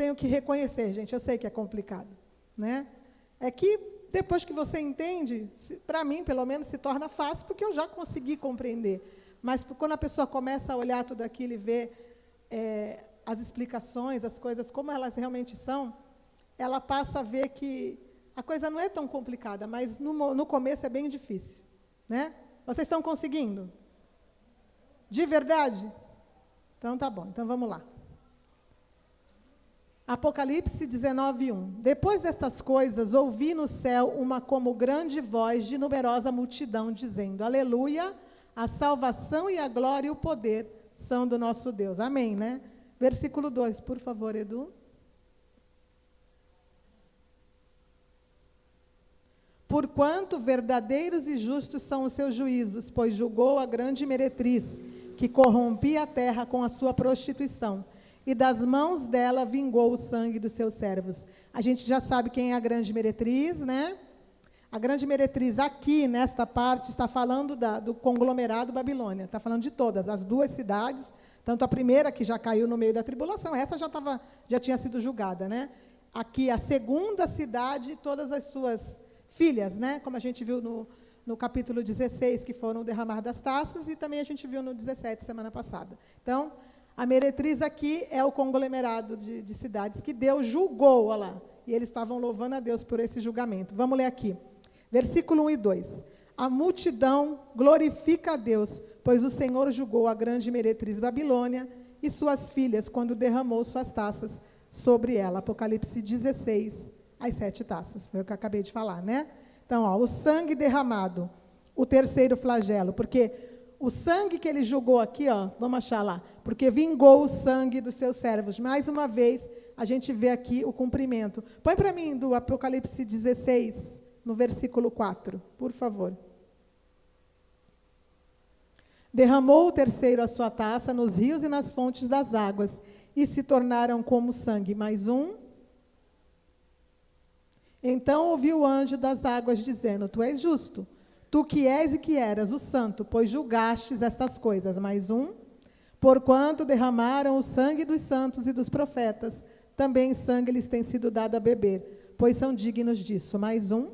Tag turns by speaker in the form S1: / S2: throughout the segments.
S1: tenho que reconhecer, gente, eu sei que é complicado, né? É que depois que você entende, para mim, pelo menos, se torna fácil, porque eu já consegui compreender. Mas quando a pessoa começa a olhar tudo aquilo e ver as explicações, as coisas, como elas realmente são, ela passa a ver que a coisa não é tão complicada, mas no começo é bem difícil, né? Vocês estão conseguindo? De verdade? Então, tá bom. Então, vamos lá. Apocalipse 19:1. Depois destas coisas, ouvi no céu uma como grande voz de numerosa multidão, dizendo, aleluia, a salvação e a glória e o poder são do nosso Deus. Amém, né? Versículo 2, por favor, Edu. Porquanto verdadeiros e justos são os seus juízos, pois julgou a grande meretriz, que corrompia a terra com a sua prostituição, e das mãos dela vingou o sangue dos seus servos. A gente já sabe quem é a grande meretriz, né? A grande meretriz aqui, nesta parte, está falando do conglomerado Babilônia, está falando de todas, as duas cidades, tanto a primeira, que já caiu no meio da tribulação, essa já tinha sido julgada, né? Aqui, a segunda cidade, todas as suas filhas, né? Como a gente viu no capítulo 16, que foram derramar das taças, e também a gente viu no 17, semana passada. Então, a meretriz aqui é o conglomerado de cidades que Deus julgou, olha lá, e eles estavam louvando a Deus por esse julgamento. Vamos ler aqui, versículo 1 e 2. A multidão glorifica a Deus, pois o Senhor julgou a grande meretriz Babilônia e suas filhas, quando derramou suas taças sobre ela. Apocalipse 16, as 7 taças, foi o que eu acabei de falar, né? Então, ó, o sangue derramado, o terceiro flagelo, porque o sangue que ele julgou aqui, ó, vamos achar lá, porque vingou o sangue dos seus servos. Mais uma vez, a gente vê aqui o cumprimento. Põe para mim do Apocalipse 16, no versículo 4, por favor. Derramou o terceiro a sua taça nos rios e nas fontes das águas, e se tornaram como sangue. Mais um. Então ouviu o anjo das águas, dizendo, tu és justo, tu que és e que eras o santo, pois julgastes estas coisas. Mais um. Porquanto derramaram o sangue dos santos e dos profetas, também sangue lhes tem sido dado a beber, pois são dignos disso. Mais um.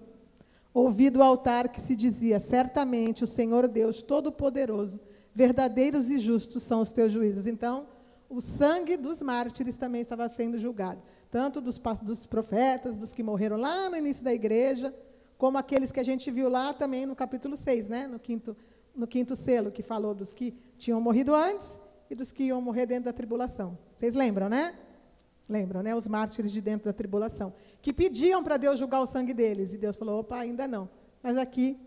S1: Ouvi do altar que se dizia, certamente o Senhor Deus Todo-Poderoso, verdadeiros e justos são os teus juízos. Então, o sangue dos mártires também estava sendo julgado, tanto dos profetas, dos que morreram lá no início da igreja, como aqueles que a gente viu lá também no capítulo 6, né? no quinto selo, que falou dos que tinham morrido antes e dos que iam morrer dentro da tribulação. Vocês lembram, né? Lembram, né? Os mártires de dentro da tribulação, que pediam para Deus julgar o sangue deles, e Deus falou, opa, ainda não. Mas aqui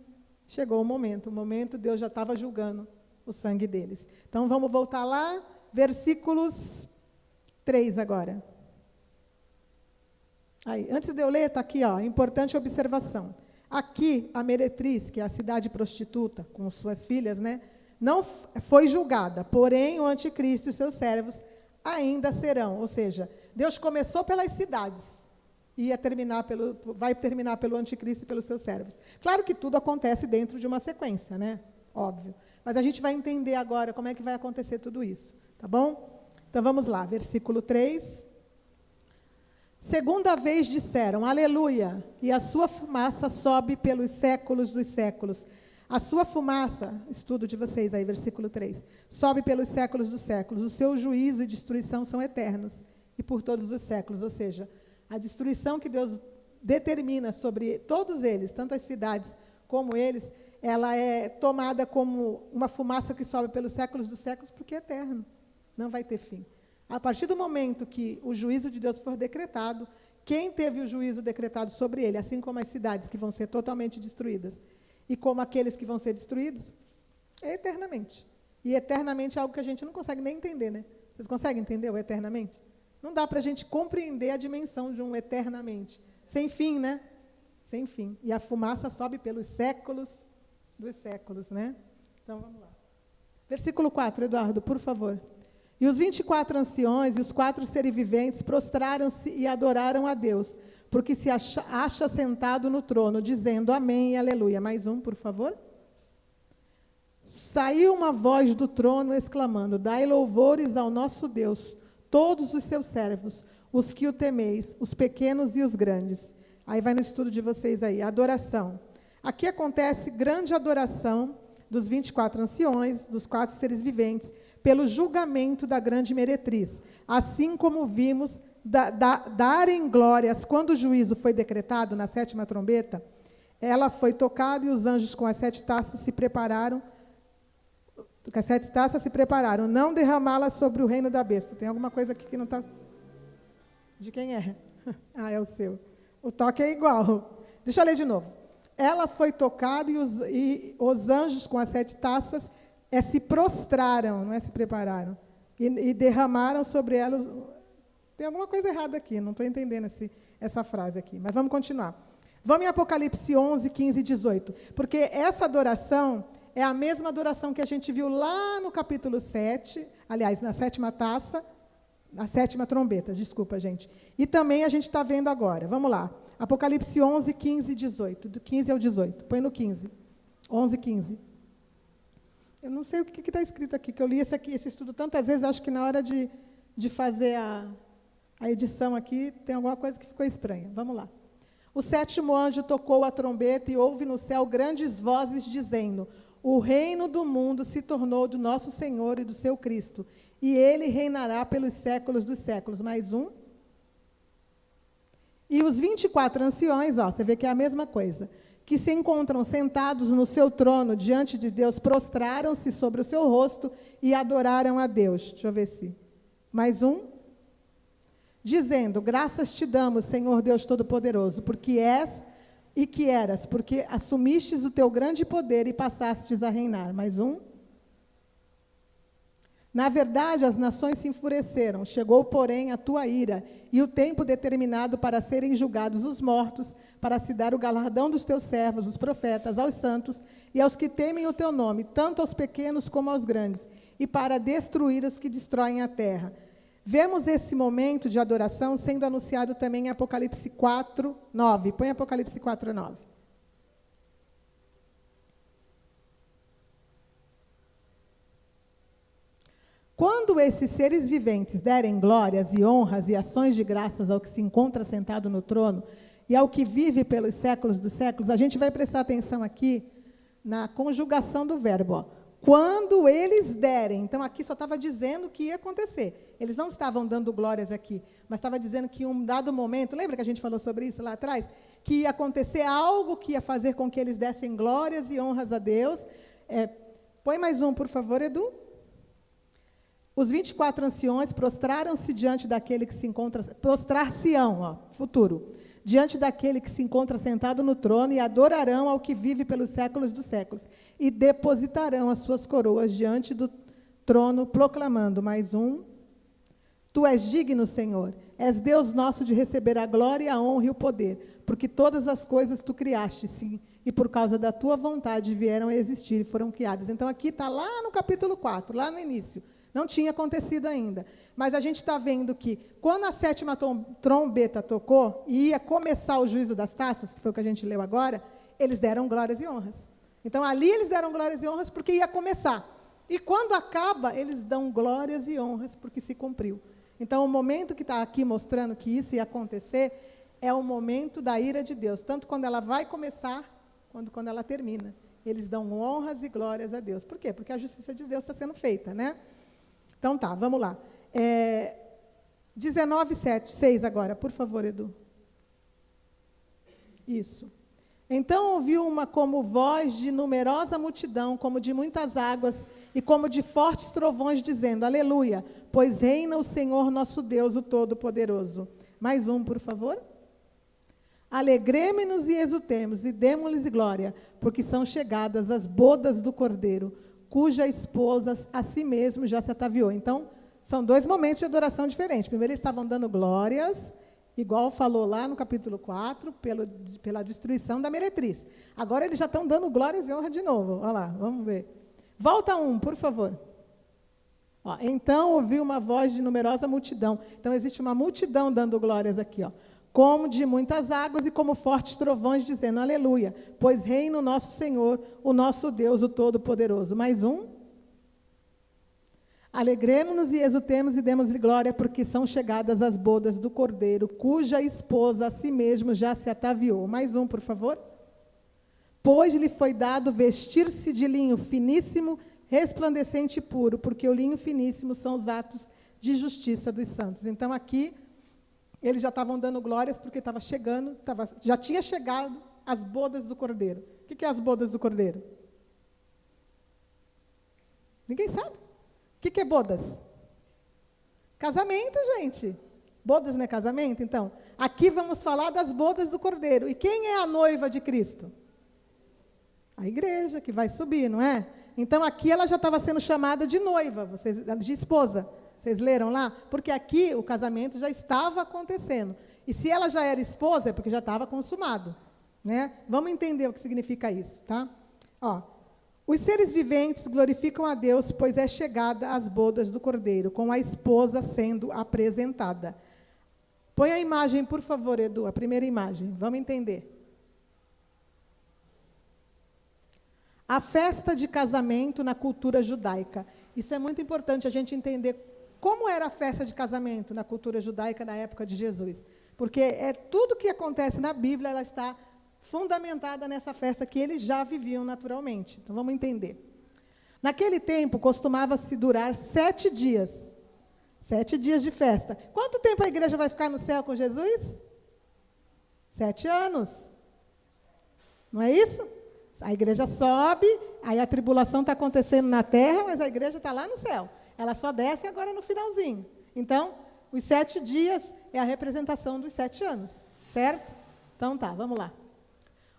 S1: chegou o momento Deus já estava julgando o sangue deles. Então, vamos voltar lá, versículos 3 agora. Aí, antes de eu ler, está aqui, ó, importante observação. Aqui, a meretriz, que é a cidade prostituta, com suas filhas, né, não foi julgada, porém o anticristo e os seus servos ainda serão. Ou seja, Deus começou pelas cidades e vai terminar pelo anticristo e pelos seus servos. Claro que tudo acontece dentro de uma sequência, né? Óbvio. Mas a gente vai entender agora como é que vai acontecer tudo isso, tá bom? Então vamos lá, versículo 3. Segunda vez disseram, aleluia, e a sua fumaça sobe pelos séculos dos séculos. A sua fumaça, estudo de vocês aí, versículo 3, sobe pelos séculos dos séculos. O seu juízo e destruição são eternos, e por todos os séculos. Ou seja, a destruição que Deus determina sobre todos eles, tanto as cidades como eles, ela é tomada como uma fumaça que sobe pelos séculos dos séculos, porque é eterno, não vai ter fim. A partir do momento que o juízo de Deus for decretado, quem teve o juízo decretado sobre ele, assim como as cidades que vão ser totalmente destruídas, e como aqueles que vão ser destruídos, é eternamente. E eternamente é algo que a gente não consegue nem entender, né? Vocês conseguem entender o eternamente? Não dá para a gente compreender a dimensão de um eternamente. Sem fim, né? Sem fim. E a fumaça sobe pelos séculos dos séculos, né? Então, vamos lá. Versículo 4, Eduardo, por favor. E os 24 anciões e os 4 seres viventes prostraram-se e adoraram a Deus, porque se acha sentado no trono, dizendo amém e aleluia. Mais um, por favor. Saiu uma voz do trono exclamando, dai louvores ao nosso Deus, todos os seus servos, os que o temeis, os pequenos e os grandes. Aí vai no estudo de vocês aí, adoração. Aqui acontece grande adoração dos 24 anciões, dos 4 seres viventes, pelo julgamento da grande meretriz. Assim como vimos darem glórias, quando o juízo foi decretado na 7ª trombeta, ela foi tocada e os anjos com as 7 taças se prepararam, não derramá-la sobre o reino da besta. Tem alguma coisa aqui que não está... De quem é? Ah, é o seu. O toque é igual. Deixa eu ler de novo. Ela foi tocada e os anjos com as 7 taças se prostraram, não é se prepararam, e derramaram sobre ela... Tem alguma coisa errada aqui, não estou entendendo essa frase aqui, mas vamos continuar. Vamos em Apocalipse 11, 15 e 18, porque essa adoração é a mesma adoração que a gente viu lá no capítulo 7, aliás, na 7ª taça, na 7ª trombeta, desculpa, gente. E também a gente está vendo agora, vamos lá. Apocalipse 11, 15 e 18, do 15 ao 18, põe no 15, 11, 15. Eu não sei o que está escrito aqui, que eu li esse estudo tantas vezes, acho que na hora de fazer a edição aqui, tem alguma coisa que ficou estranha. Vamos lá. O 7º anjo tocou a trombeta e houve no céu grandes vozes dizendo: o reino do mundo se tornou do nosso Senhor e do seu Cristo, e ele reinará pelos séculos dos séculos. Mais um. E os 24 anciões, você vê que é a mesma coisa, que se encontram sentados no seu trono diante de Deus, prostraram-se sobre o seu rosto e adoraram a Deus. Deixa eu ver se... Mais um. Dizendo: graças te damos, Senhor Deus Todo-Poderoso, porque és e que eras, porque assumistes o teu grande poder e passastes a reinar. Mais um. Na verdade, as nações se enfureceram, chegou, porém, a tua ira, e o tempo determinado para serem julgados os mortos, para se dar o galardão dos teus servos, os profetas, aos santos e aos que temem o teu nome, tanto aos pequenos como aos grandes, e para destruir os que destroem a terra. Vemos esse momento de adoração sendo anunciado também em Apocalipse 4, 9. Põe Apocalipse 4, 9. Quando esses seres viventes derem glórias e honras e ações de graças ao que se encontra sentado no trono e ao que vive pelos séculos dos séculos, a gente vai prestar atenção aqui na conjugação do verbo, quando eles derem. Então, aqui só estava dizendo o que ia acontecer. Eles não estavam dando glórias aqui, mas estava dizendo que em um dado momento, lembra que a gente falou sobre isso lá atrás? Que ia acontecer algo que ia fazer com que eles dessem glórias e honras a Deus. Põe mais um, por favor, Edu. Os 24 anciões prostraram-se diante daquele que se encontra... Prostrar-se-ão, futuro. Diante daquele que se encontra sentado no trono, e adorarão ao que vive pelos séculos dos séculos, e depositarão as suas coroas diante do trono, proclamando, mais um: tu és digno, Senhor, és Deus nosso de receber a glória, a honra e o poder, porque todas as coisas tu criaste, sim, e por causa da tua vontade vieram a existir e foram criadas. Então, aqui está lá no capítulo 4, lá no início. Não tinha acontecido ainda. Mas a gente está vendo que, quando a 7ª trombeta tocou, e ia começar o juízo das taças, que foi o que a gente leu agora, eles deram glórias e honras. Então, ali eles deram glórias e honras porque ia começar. E quando acaba, eles dão glórias e honras porque se cumpriu. Então, o momento que está aqui mostrando que isso ia acontecer é o momento da ira de Deus, tanto quando ela vai começar, quanto quando ela termina. Eles dão honras e glórias a Deus. Por quê? Porque a justiça de Deus está sendo feita, né? Então, tá, vamos lá. 19, 7, 6 agora, por favor, Edu. Isso. Então ouviu uma como voz de numerosa multidão, como de muitas águas, e como de fortes trovões, dizendo: aleluia, pois reina o Senhor nosso Deus, o Todo-Poderoso. Mais um, por favor. Alegremo-nos e exultemos, e demo-lhes glória, porque são chegadas as bodas do Cordeiro, cuja esposa a si mesmo já se ataviou. Então, são dois momentos de adoração diferentes. Primeiro, eles estavam dando glórias, igual falou lá no capítulo 4, pela destruição da meretriz. Agora, eles já estão dando glórias e honra de novo. Olha lá, vamos ver. Volta um, por favor. Então, ouviu uma voz de numerosa multidão. Então, existe uma multidão dando glórias aqui, como de muitas águas e como fortes trovões, dizendo: aleluia, pois reina o nosso Senhor, o nosso Deus, o Todo-Poderoso. Mais um. Alegremo-nos e exultemos e demos-lhe glória, porque são chegadas as bodas do Cordeiro, cuja esposa a si mesmo já se ataviou. Mais um, por favor. Pois lhe foi dado vestir-se de linho finíssimo, resplandecente e puro, porque o linho finíssimo são os atos de justiça dos santos. Então, aqui, eles já estavam dando glórias, porque estava chegando, já tinha chegado as bodas do Cordeiro. O que é as bodas do Cordeiro? Ninguém sabe. O que é bodas? Casamento, gente. Bodas não é casamento? Então, aqui vamos falar das bodas do Cordeiro. E quem é a noiva de Cristo? A igreja, que vai subir, não é? Então, aqui ela já estava sendo chamada de noiva, de esposa. Vocês leram lá? Porque aqui o casamento já estava acontecendo. E se ela já era esposa, é porque já estava consumado. Né? Vamos entender o que significa isso, tá? Ó, os seres viventes glorificam a Deus, pois é chegada as bodas do Cordeiro, com a esposa sendo apresentada. Põe a imagem, por favor, Edu, a primeira imagem. Vamos entender. A festa de casamento na cultura judaica. Isso é muito importante a gente entender como era a festa de casamento na cultura judaica na época de Jesus. Porque tudo que acontece na Bíblia, ela está fundamentada nessa festa que eles já viviam naturalmente. Então, vamos entender. Naquele tempo, costumava-se durar 7 dias. 7 dias de festa. Quanto tempo a igreja vai ficar no céu com Jesus? 7 anos. Não é isso? A igreja sobe, aí a tribulação está acontecendo na terra, mas a igreja está lá no céu. Ela só desce agora no finalzinho. Então, os 7 dias é a representação dos 7 anos. Certo? Então, tá, vamos lá.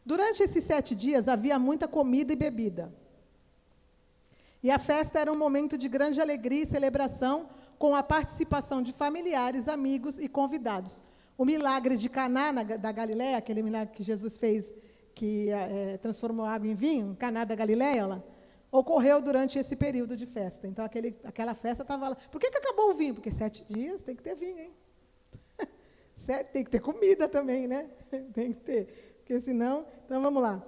S1: Durante esses 7 dias, havia muita comida e bebida. E a festa era um momento de grande alegria e celebração, com a participação de familiares, amigos e convidados. O milagre de Caná, da Galileia, aquele milagre que Jesus fez, que transformou água em vinho, Caná da Galileia, lá, ocorreu durante esse período de festa. Então, aquela festa estava lá. Por que acabou o vinho? Porque 7 dias tem que ter vinho, hein? Tem que ter comida também, né? Tem que ter. Porque senão... Então, vamos lá.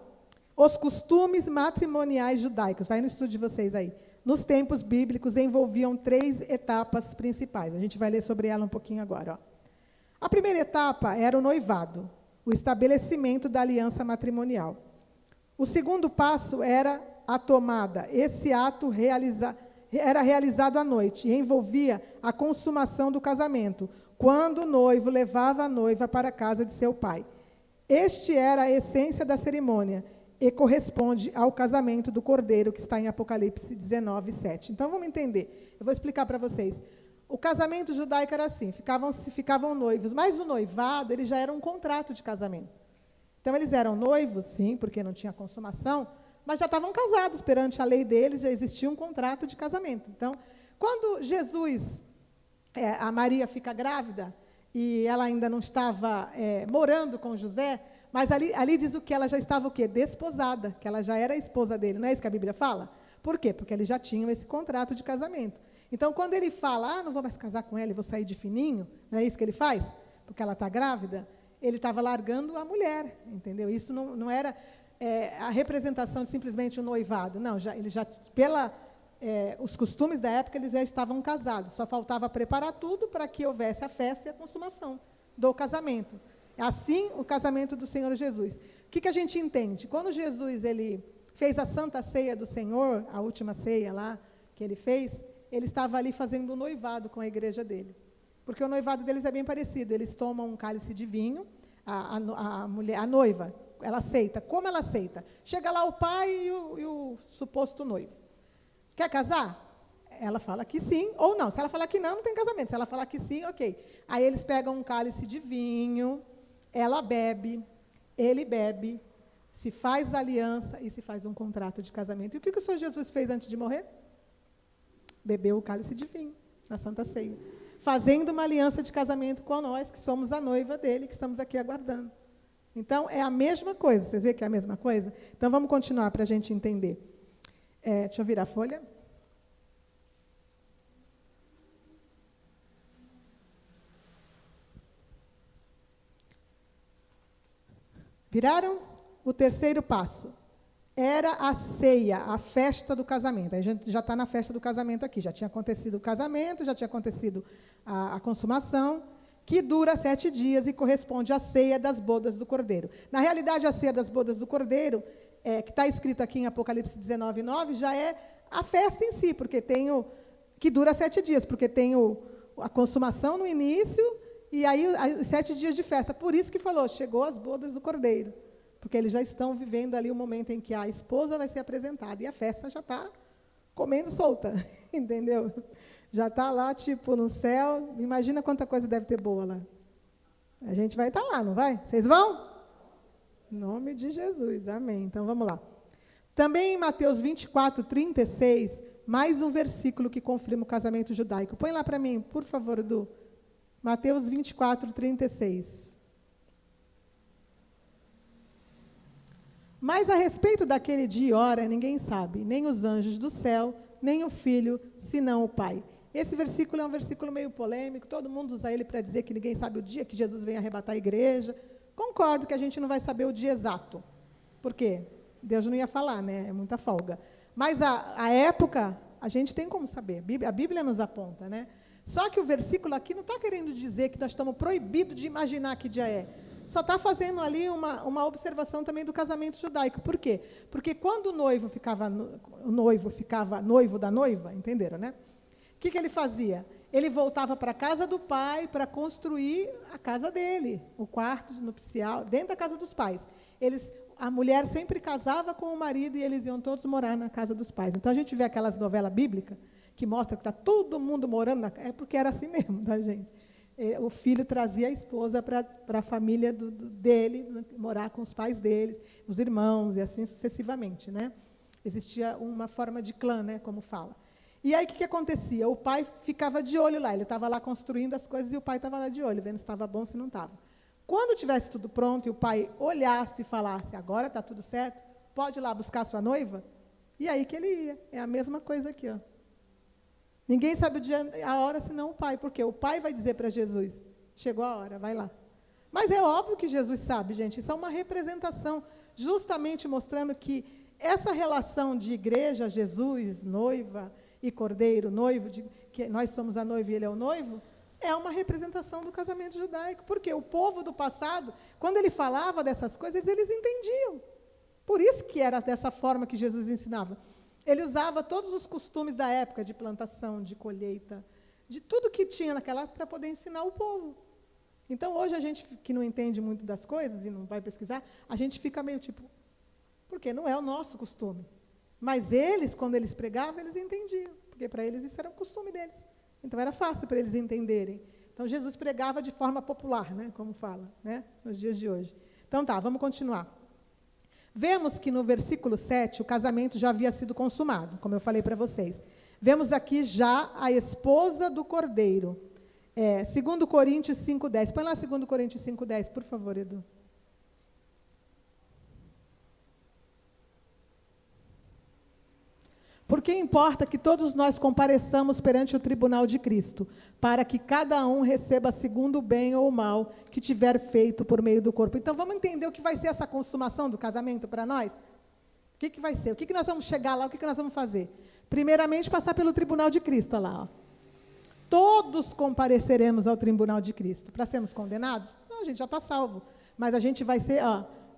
S1: Os costumes matrimoniais judaicos. Vai no estudo de vocês aí. Nos tempos bíblicos, envolviam 3 etapas principais. A gente vai ler sobre ela um pouquinho agora. Ó. A primeira etapa era o noivado, o estabelecimento da aliança matrimonial. O segundo passo era a tomada. Esse ato era realizado à noite e envolvia a consumação do casamento, quando o noivo levava a noiva para a casa de seu pai. Este era a essência da cerimônia e corresponde ao casamento do Cordeiro, que está em Apocalipse 19, 7. Então, vamos entender. Eu vou explicar para vocês. O casamento judaico era assim, ficavam noivos, mas o noivado ele já era um contrato de casamento. Então, eles eram noivos, sim, porque não tinha consumação, mas já estavam casados, perante a lei deles, já existia um contrato de casamento. Então, quando a Maria fica grávida, e ela ainda não estava morando com José, mas ali diz o que? Ela já estava o quê? Desposada, que ela já era a esposa dele, não é isso que a Bíblia fala? Por quê? Porque eles já tinham esse contrato de casamento. Então, quando ele fala, não vou mais casar com ela e vou sair de fininho, não é isso que ele faz? Porque ela está grávida, ele estava largando a mulher, entendeu? Isso não era a representação de simplesmente um noivado, não, os costumes da época, eles já estavam casados, só faltava preparar tudo para que houvesse a festa e a consumação do casamento. Assim, o casamento do Senhor Jesus. O que a gente entende? Quando Jesus ele fez a Santa Ceia do Senhor, a última ceia lá que ele fez, ele estava ali fazendo um noivado com a igreja dele. Porque o noivado deles é bem parecido. Eles tomam um cálice de vinho, a noiva, ela aceita. Como ela aceita? Chega lá o pai e o suposto noivo. Quer casar? Ela fala que sim ou não. Se ela falar que não, não tem casamento. Se ela falar que sim, ok. Aí eles pegam um cálice de vinho, ela bebe, ele bebe, se faz aliança e se faz um contrato de casamento. E o que o Senhor Jesus fez antes de morrer? Bebeu o cálice de vinho na Santa Ceia, fazendo uma aliança de casamento com nós, que somos a noiva dele, que estamos aqui aguardando. Então, é a mesma coisa. Vocês veem que é a mesma coisa? Então, vamos continuar para a gente entender. Deixa eu virar a folha. Viraram? O terceiro passo. era a ceia, a festa do casamento. A gente já está na festa do casamento aqui. Já tinha acontecido o casamento, já tinha acontecido a consumação, que dura 7 dias e corresponde à ceia das bodas do Cordeiro. Na realidade, a ceia das bodas do Cordeiro, que está escrito aqui em Apocalipse 19:9, já é a festa em si, porque que dura 7 dias, porque tem a consumação no início e aí os 7 dias de festa. Por isso que falou, chegou as bodas do Cordeiro. Porque eles já estão vivendo ali o momento em que a esposa vai ser apresentada. E a festa já está comendo solta, entendeu? Já está lá, tipo, no céu. Imagina quanta coisa deve ter boa lá. A gente vai estar lá, não vai? Vocês vão? Em nome de Jesus, amém. Então, vamos lá. Também em Mateus 24:36, mais um versículo que confirma o casamento judaico. Põe lá para mim, por favor, Edu. Mateus 24:36. Mas a respeito daquele dia e hora, ninguém sabe, nem os anjos do céu, nem o Filho, senão o Pai. Esse versículo é um versículo meio polêmico, todo mundo usa ele para dizer que ninguém sabe o dia que Jesus vem arrebatar a igreja. Concordo que a gente não vai saber o dia exato. Por quê? Deus não ia falar, né? É muita folga. Mas a época, a gente tem como saber. A Bíblia nos aponta, né? Só que o versículo aqui não está querendo dizer que nós estamos proibidos de imaginar que dia é. Só está fazendo ali uma observação também do casamento judaico. Por quê? Porque quando o noivo ficava noivo da noiva, entenderam, né? O que ele fazia? Ele voltava para a casa do pai para construir a casa dele, o quarto nupcial, dentro da casa dos pais. A mulher sempre casava com o marido e eles iam todos morar na casa dos pais. Então, a gente vê aquelas novelas bíblicas que mostram que está todo mundo morando é porque era assim mesmo, tá, gente? O filho trazia a esposa para a família dele, morar com os pais dele, os irmãos, e assim sucessivamente, né? Existia uma forma de clã, né, como fala. E aí, o que acontecia? O pai ficava de olho lá, ele estava lá construindo as coisas e o pai estava lá de olho, vendo se estava bom, se não estava. Quando tivesse tudo pronto e o pai olhasse e falasse, agora está tudo certo, pode ir lá buscar sua noiva, e aí que ele ia. É a mesma coisa aqui, ó. Ninguém sabe o dia, a hora, senão o pai, porque o pai vai dizer para Jesus, chegou a hora, vai lá. Mas é óbvio que Jesus sabe, gente, isso é uma representação, justamente mostrando que essa relação de igreja, Jesus, noiva e cordeiro, noivo, que nós somos a noiva e ele é o noivo, é uma representação do casamento judaico, porque o povo do passado, quando ele falava dessas coisas, eles entendiam. Por isso que era dessa forma que Jesus ensinava. Ele usava todos os costumes da época de plantação, de colheita, de tudo que tinha naquela época para poder ensinar o povo. Então, hoje, a gente que não entende muito das coisas e não vai pesquisar, a gente fica meio tipo, porque não é o nosso costume. Mas eles, quando eles pregavam, eles entendiam, porque para eles isso era o costume deles. Então, era fácil para eles entenderem. Então, Jesus pregava de forma popular, né, como fala, né, nos dias de hoje. Então, tá, vamos continuar. Vemos que no versículo 7, o casamento já havia sido consumado, como eu falei para vocês. Vemos aqui já a esposa do Cordeiro. 2 Coríntios 5:10. Põe lá 2 Coríntios 5:10, por favor, Edu. Porque importa que todos nós compareçamos perante o tribunal de Cristo, para que cada um receba segundo o bem ou o mal que tiver feito por meio do corpo. Então, vamos entender o que vai ser essa consumação do casamento para nós? O que vai ser? O que nós vamos chegar lá? O que nós vamos fazer? Primeiramente, passar pelo tribunal de Cristo, lá. Ó. Todos compareceremos ao tribunal de Cristo. Para sermos condenados? Não, a gente já está salvo. Mas a gente vai ser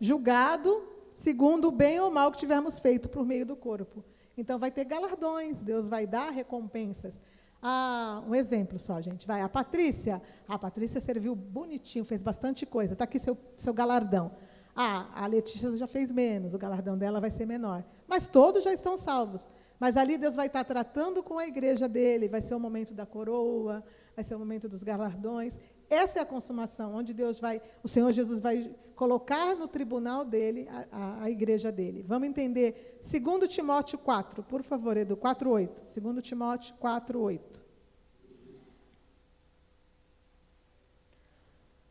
S1: julgado segundo o bem ou o mal que tivermos feito por meio do corpo. Então, vai ter galardões, Deus vai dar recompensas. Um exemplo só, gente. A Patrícia serviu bonitinho, fez bastante coisa. Está aqui seu galardão. A Letícia já fez menos, o galardão dela vai ser menor. Mas todos já estão salvos. Mas ali Deus vai estar tratando com a igreja dele, vai ser o momento da coroa, vai ser o momento dos galardões. Essa é a consumação, onde o Senhor Jesus vai colocar no tribunal dele a igreja dele. Vamos entender 2 Timóteo 4, por favor, Edu, 4:8. 2 Timóteo 4:8.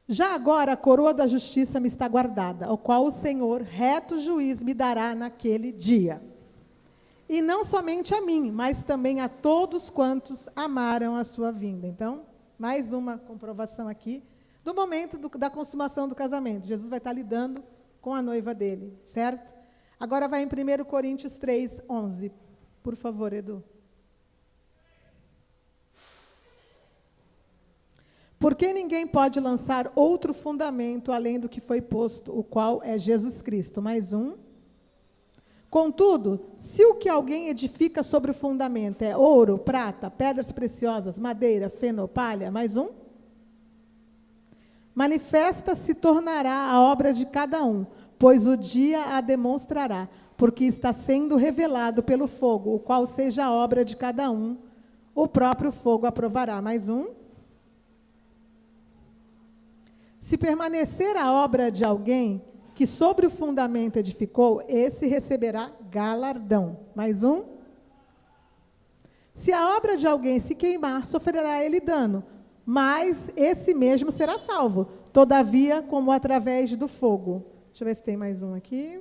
S1: Já agora a coroa da justiça me está guardada, ao qual o Senhor, reto juiz, me dará naquele dia. E não somente a mim, mas também a todos quantos amaram a sua vinda. Então, mais uma comprovação aqui do momento da consumação do casamento. Jesus vai estar lidando com a noiva dele, certo? Agora vai em 1 Coríntios 3, 11. Por favor, Edu. Porque ninguém pode lançar outro fundamento além do que foi posto, o qual é Jesus Cristo. Mais um. Contudo, se o que alguém edifica sobre o fundamento é ouro, prata, pedras preciosas, madeira, feno, palha, mais um. Manifesta se tornará a obra de cada um, pois o dia a demonstrará, porque está sendo revelado pelo fogo, o qual seja a obra de cada um, o próprio fogo aprovará. Mais um. Se permanecer a obra de alguém que sobre o fundamento edificou, esse receberá galardão. Mais um. Se a obra de alguém se queimar, sofrerá ele dano, mas esse mesmo será salvo, todavia, como através do fogo. Deixa eu ver se tem mais um aqui.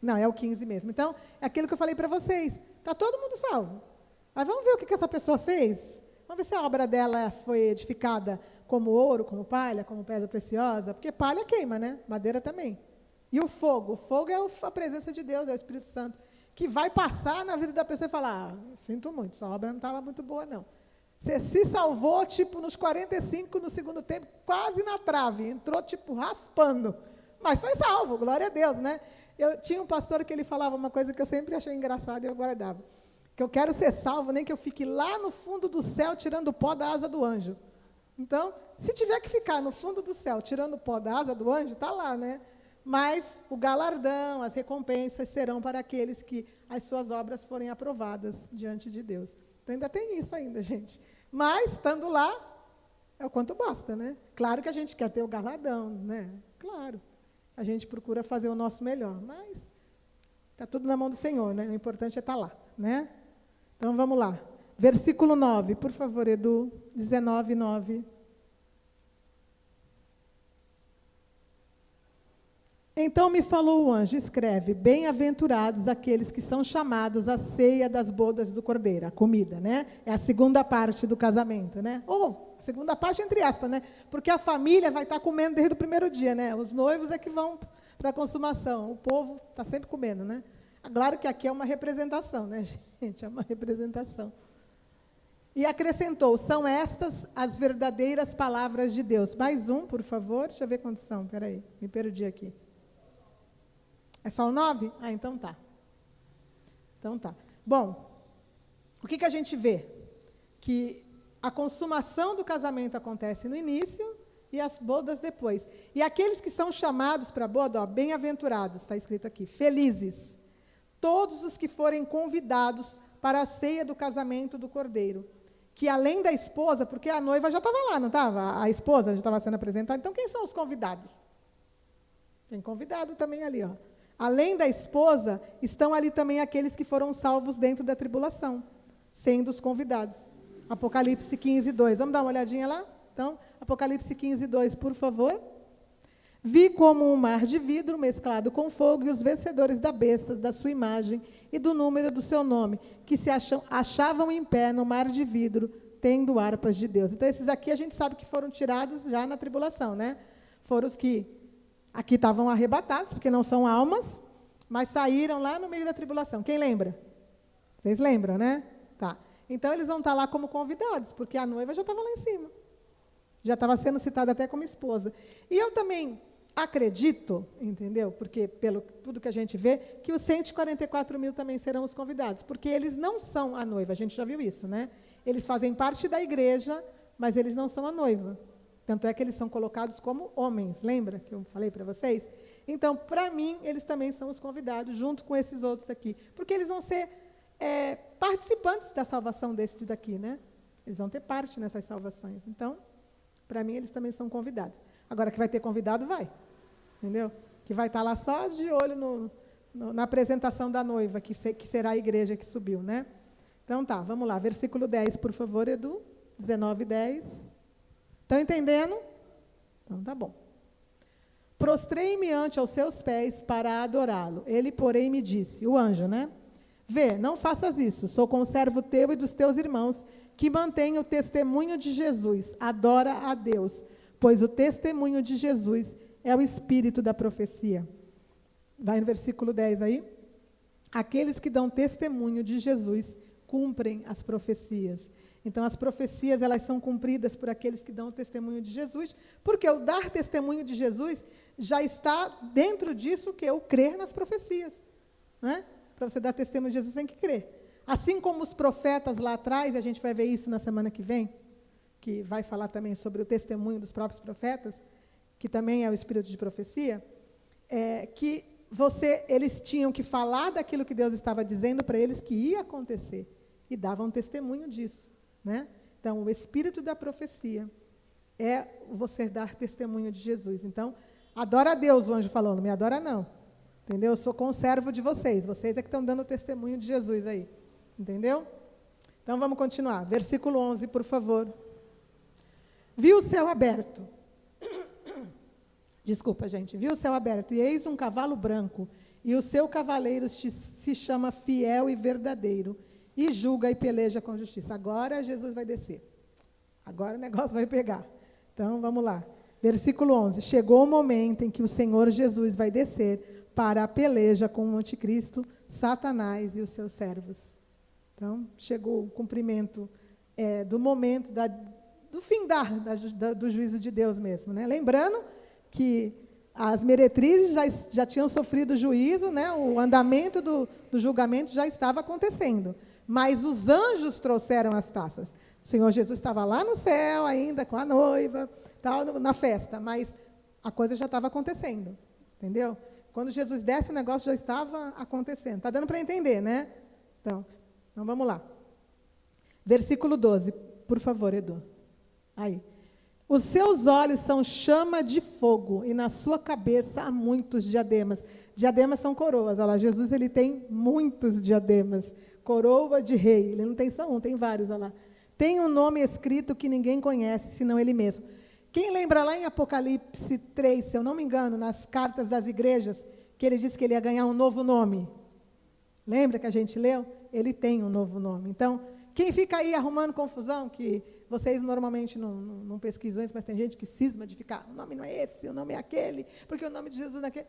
S1: Não, é o 15 mesmo. Então, é aquilo que eu falei para vocês. Está todo mundo salvo. Mas vamos ver o que essa pessoa fez? Vamos ver se a obra dela foi edificada como ouro, como palha, como pedra preciosa, porque palha queima, né? Madeira também. E o fogo é a presença de Deus, é o Espírito Santo, que vai passar na vida da pessoa e falar, sinto muito, sua obra não estava muito boa, não. Você se salvou, tipo, nos 45, no segundo tempo, quase na trave, entrou, tipo, raspando, mas foi salvo, glória a Deus, né? Eu tinha um pastor que ele falava uma coisa que eu sempre achei engraçada e eu guardava, que eu quero ser salvo, nem que eu fique lá no fundo do céu tirando o pó da asa do anjo. Então, se tiver que ficar no fundo do céu, tirando o pó da asa do anjo, está lá, né? Mas o galardão, as recompensas serão para aqueles que as suas obras forem aprovadas diante de Deus. Então, ainda tem isso ainda, gente. Mas, estando lá, é o quanto basta, né? Claro que a gente quer ter o galardão, né? Claro. A gente procura fazer o nosso melhor, mas está tudo na mão do Senhor, né? O importante é estar lá, né? Então, vamos lá. Versículo 9, por favor, Edu, 19, 9. Então me falou o anjo, escreve, bem-aventurados aqueles que são chamados à ceia das bodas do Cordeiro, a comida, né? É a segunda parte do casamento, né? Ou, segunda parte entre aspas, né? Porque a família vai estar comendo desde o primeiro dia, né? Os noivos é que vão para a consumação, o povo está sempre comendo, né? Claro que aqui é uma representação, né, gente? É uma representação. E acrescentou, são estas as verdadeiras palavras de Deus. Mais um, por favor. Deixa eu ver quantos são. Espera aí, me perdi aqui. É só o 9? Ah, então tá. Então tá. Bom, o que a gente vê? Que a consumação do casamento acontece no início e as bodas depois. E aqueles que são chamados para a boda, ó, bem-aventurados, está escrito aqui, felizes. Todos os que forem convidados para a ceia do casamento do Cordeiro. Que além da esposa, porque a noiva já estava lá, não estava? A esposa já estava sendo apresentada. Então, quem são os convidados? Tem convidado também ali, ó. Além da esposa, estão ali também aqueles que foram salvos dentro da tribulação, sendo os convidados. Apocalipse 15, 2. Vamos dar uma olhadinha lá? Então, Apocalipse 15, 2, por favor. Vi como um mar de vidro mesclado com fogo e os vencedores da besta, da sua imagem e do número do seu nome, que se achavam em pé no mar de vidro, tendo harpas de Deus. Então, esses aqui a gente sabe que foram tirados já na tribulação, né? Foram os que aqui estavam arrebatados, porque não são almas, mas saíram lá no meio da tribulação. Quem lembra? Vocês lembram, né? Tá. Então, eles vão estar lá como convidados, porque a noiva já estava lá em cima. Já estava sendo citada até como esposa. E eu também acredito, entendeu? Porque, pelo tudo que a gente vê, que os 144 mil também serão os convidados, porque eles não são a noiva, a gente já viu isso, né? Eles fazem parte da igreja, mas eles não são a noiva. Tanto é que eles são colocados como homens, lembra que eu falei para vocês? Então, para mim, eles também são os convidados, junto com esses outros aqui, porque eles vão ser participantes da salvação desses daqui, né? Eles vão ter parte nessas salvações. Então, para mim, eles também são convidados. Agora, que vai ter convidado, vai. Entendeu? Que vai estar lá só de olho na apresentação da noiva, que será a igreja que subiu, né? Então, tá, vamos lá. Versículo 10, por favor, Edu. 19, 10. Estão entendendo? Então, tá bom. Prostrei-me ante aos seus pés para adorá-lo. Ele, porém, me disse, o anjo, né? Vê, não faças isso. Sou conservo teu e dos teus irmãos, que mantêm o testemunho de Jesus. Adora a Deus, pois o testemunho de Jesus é o espírito da profecia. Vai no versículo 10 aí. Aqueles que dão testemunho de Jesus cumprem as profecias. Então, as profecias, elas são cumpridas por aqueles que dão o testemunho de Jesus, porque o dar testemunho de Jesus já está dentro disso que é o crer nas profecias. Né? Para você dar testemunho de Jesus, tem que crer. Assim como os profetas lá atrás, a gente vai ver isso na semana que vem, que vai falar também sobre o testemunho dos próprios profetas, que também é o espírito de profecia, que eles tinham que falar daquilo que Deus estava dizendo para eles que ia acontecer, e davam testemunho disso. Né? Então, o espírito da profecia é você dar testemunho de Jesus. Então, adora a Deus, o anjo falou, não me adora não. Entendeu? Eu sou conservo de vocês. Vocês é que estão dando testemunho de Jesus aí. Entendeu? Então, vamos continuar. Versículo 11, por favor. Viu o céu aberto. Desculpa, gente. Viu o céu aberto. E eis um cavalo branco. E o seu cavaleiro se chama Fiel e Verdadeiro. E julga e peleja com justiça. Agora Jesus vai descer. Agora o negócio vai pegar. Então, vamos lá. Versículo 11. Chegou o momento em que o Senhor Jesus vai descer para a peleja com o anticristo, Satanás e os seus servos. Então, chegou o cumprimento do momento, do findar do juízo de Deus mesmo. Né? Lembrando que as meretrizes já tinham sofrido juízo, né? O andamento do julgamento já estava acontecendo. Mas os anjos trouxeram as taças. O Senhor Jesus estava lá no céu ainda, com a noiva, tal, na festa, mas a coisa já estava acontecendo, entendeu? Quando Jesus desce, o negócio já estava acontecendo. Está dando para entender, né? Então, vamos lá. Versículo 12, por favor, Edu. Aí. Os seus olhos são chama de fogo, e na sua cabeça há muitos diademas. Diademas são coroas. Olha lá, Jesus ele tem muitos diademas. Coroa de rei. Ele não tem só um, tem vários. Olha lá. Tem um nome escrito que ninguém conhece, senão ele mesmo. Quem lembra lá em Apocalipse 3, se eu não me engano, nas cartas das igrejas, que ele disse que ele ia ganhar um novo nome? Lembra que a gente leu? Ele tem um novo nome. Então, quem fica aí arrumando confusão, que vocês normalmente não pesquisam isso, mas tem gente que cisma de ficar, o nome não é esse, o nome é aquele, porque o nome de Jesus não é aquele.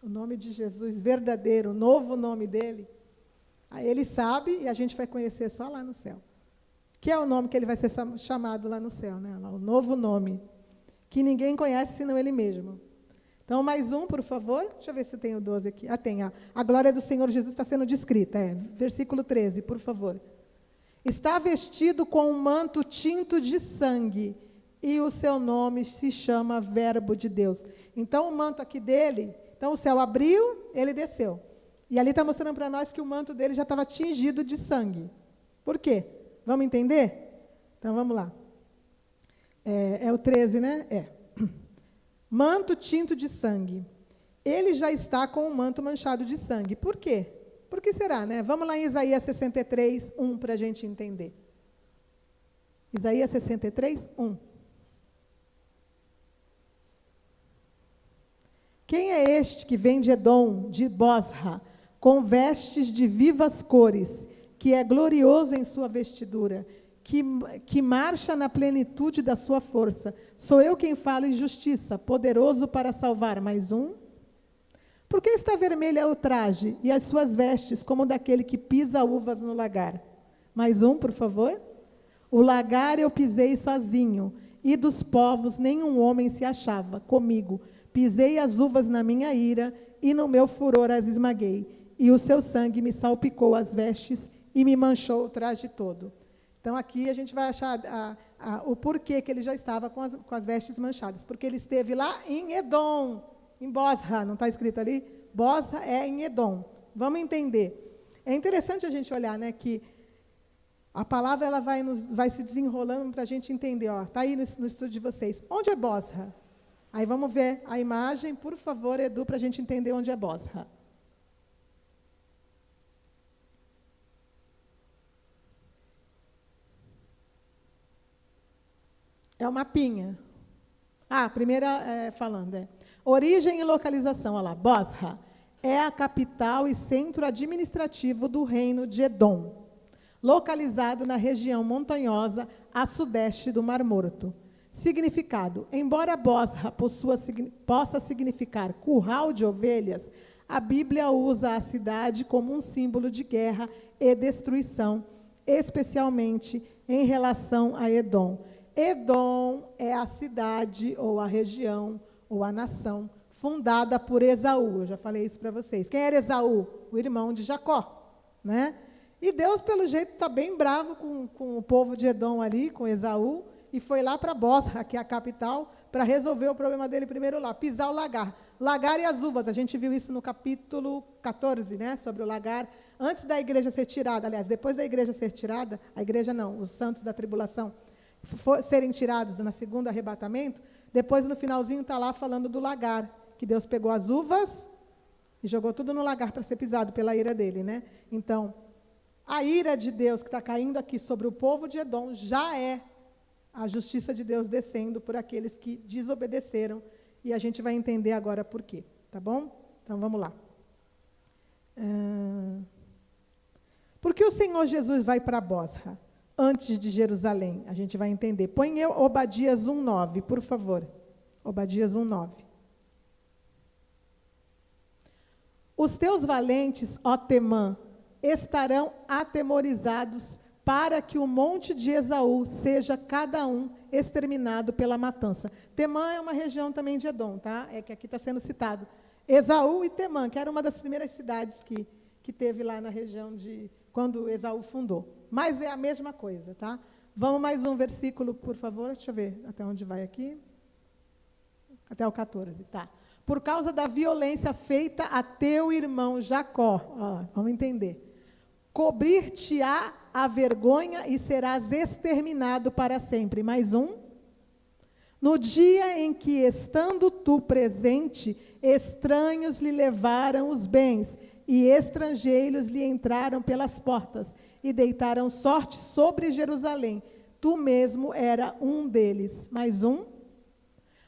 S1: O nome de Jesus verdadeiro, o novo nome dele, aí ele sabe e a gente vai conhecer só lá no céu. Que é o nome que ele vai ser chamado lá no céu, né? O novo nome, que ninguém conhece senão ele mesmo. Então, mais um, por favor. Deixa eu ver se eu tenho 12 aqui. Tem. A glória do Senhor Jesus está sendo descrita. Versículo 13, por favor. Está vestido com um manto tinto de sangue, e o seu nome se chama Verbo de Deus. Então, o manto aqui dele, então o céu abriu, ele desceu. E ali está mostrando para nós que o manto dele já estava tingido de sangue. Por quê? Vamos entender? Então, vamos lá. É o 13, né? Manto tinto de sangue. Ele já está com o manto manchado de sangue. Por quê? Por que será, né? Vamos lá em Isaías 63, 1, para a gente entender. Isaías 63, 1. Quem é este que vem de Edom, de Bosra, com vestes de vivas cores, que é glorioso em sua vestidura, que marcha na plenitude da sua força? Sou eu quem fala em justiça, poderoso para salvar. Mais um. Por que está vermelha o traje e as suas vestes como daquele que pisa uvas no lagar? Mais um, por favor. O lagar eu pisei sozinho, e dos povos nenhum homem se achava comigo. Pisei as uvas na minha ira, e no meu furor as esmaguei. E o seu sangue me salpicou as vestes e me manchou o traje todo. Então, aqui a gente vai achar o porquê que ele já estava com as vestes manchadas. Porque ele esteve lá em Edom, em Bosra, não está escrito ali? Bosra é em Edom. Vamos entender. É interessante a gente olhar, né, que a palavra ela vai se desenrolando para a gente entender. Está aí no estudo de vocês. Onde é Bosra? Aí vamos ver a imagem, por favor, Edu, para a gente entender onde é Bosra. É o mapinha. Primeira falando. Origem e localização, olha lá. Bosra é a capital e centro administrativo do reino de Edom, localizado na região montanhosa a sudeste do Mar Morto. Significado: embora Bosra possa significar curral de ovelhas, a Bíblia usa a cidade como um símbolo de guerra e destruição, especialmente em relação a Edom. Edom é a cidade, ou a região, ou a nação, fundada por Esaú. Eu já falei isso para vocês. Quem era Esaú? O irmão de Jacó, né? E Deus, pelo jeito, está bem bravo com o povo de Edom ali, com Esaú, e foi lá para Bosra, que é a capital, para resolver o problema dele primeiro lá, pisar o lagar. Lagar e as uvas, a gente viu isso no capítulo 14, né, sobre o lagar, antes da igreja ser tirada, aliás, depois da igreja ser tirada, a igreja não, os santos da tribulação, serem tirados no segundo arrebatamento, depois no finalzinho está lá falando do lagar, que Deus pegou as uvas e jogou tudo no lagar para ser pisado pela ira dele, né? Então, a ira de Deus que está caindo aqui sobre o povo de Edom já é a justiça de Deus descendo por aqueles que desobedeceram, e a gente vai entender agora por quê, tá bom? Então, vamos lá. Por que o Senhor Jesus vai para Bosra, antes de Jerusalém? A gente vai entender. Põe Obadias 1:9, por favor. Obadias 1:9. Os teus valentes, ó Temã, estarão atemorizados, para que o monte de Esaú seja cada um exterminado pela matança. Temã é uma região também de Edom, tá? É que aqui está sendo citado. Esaú e Temã, que era uma das primeiras cidades que teve lá na região de quando Esaú fundou. Mas é a mesma coisa, tá? Vamos mais um versículo, por favor. Deixa eu ver até onde vai aqui. Até o 14, tá. Por causa da violência feita a teu irmão Jacó. Ó, vamos entender. Cobrir-te-á a vergonha e serás exterminado para sempre. Mais um. No dia em que, estando tu presente, estranhos lhe levaram os bens, e estrangeiros lhe entraram pelas portas, e deitaram sorte sobre Jerusalém. Tu mesmo era um deles. Mais um.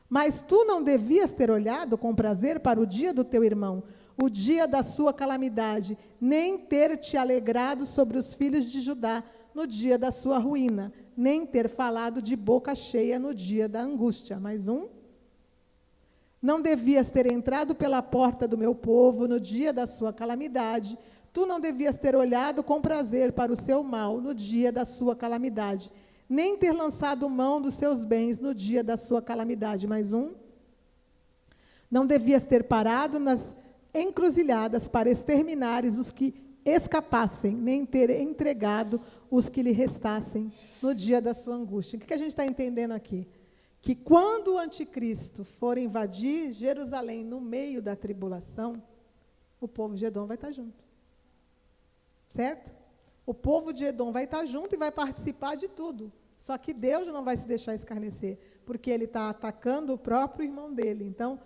S1: Mas tu não devias ter olhado com prazer para o dia do teu irmão, o dia da sua calamidade, nem ter te alegrado sobre os filhos de Judá no dia da sua ruína, nem ter falado de boca cheia no dia da angústia. Mais um. Não devias ter entrado pela porta do meu povo no dia da sua calamidade, tu não devias ter olhado com prazer para o seu mal no dia da sua calamidade, nem ter lançado mão dos seus bens no dia da sua calamidade. Mais um. Não devias ter parado nas encruzilhadas para exterminares os que escapassem, nem ter entregado os que lhe restassem no dia da sua angústia. O que a gente está entendendo aqui? Que quando o anticristo for invadir Jerusalém no meio da tribulação, o povo de Edom vai estar junto. Certo? O povo de Edom vai estar junto e vai participar de tudo. Só que Deus não vai se deixar escarnecer, porque ele está atacando o próprio irmão dele. Então,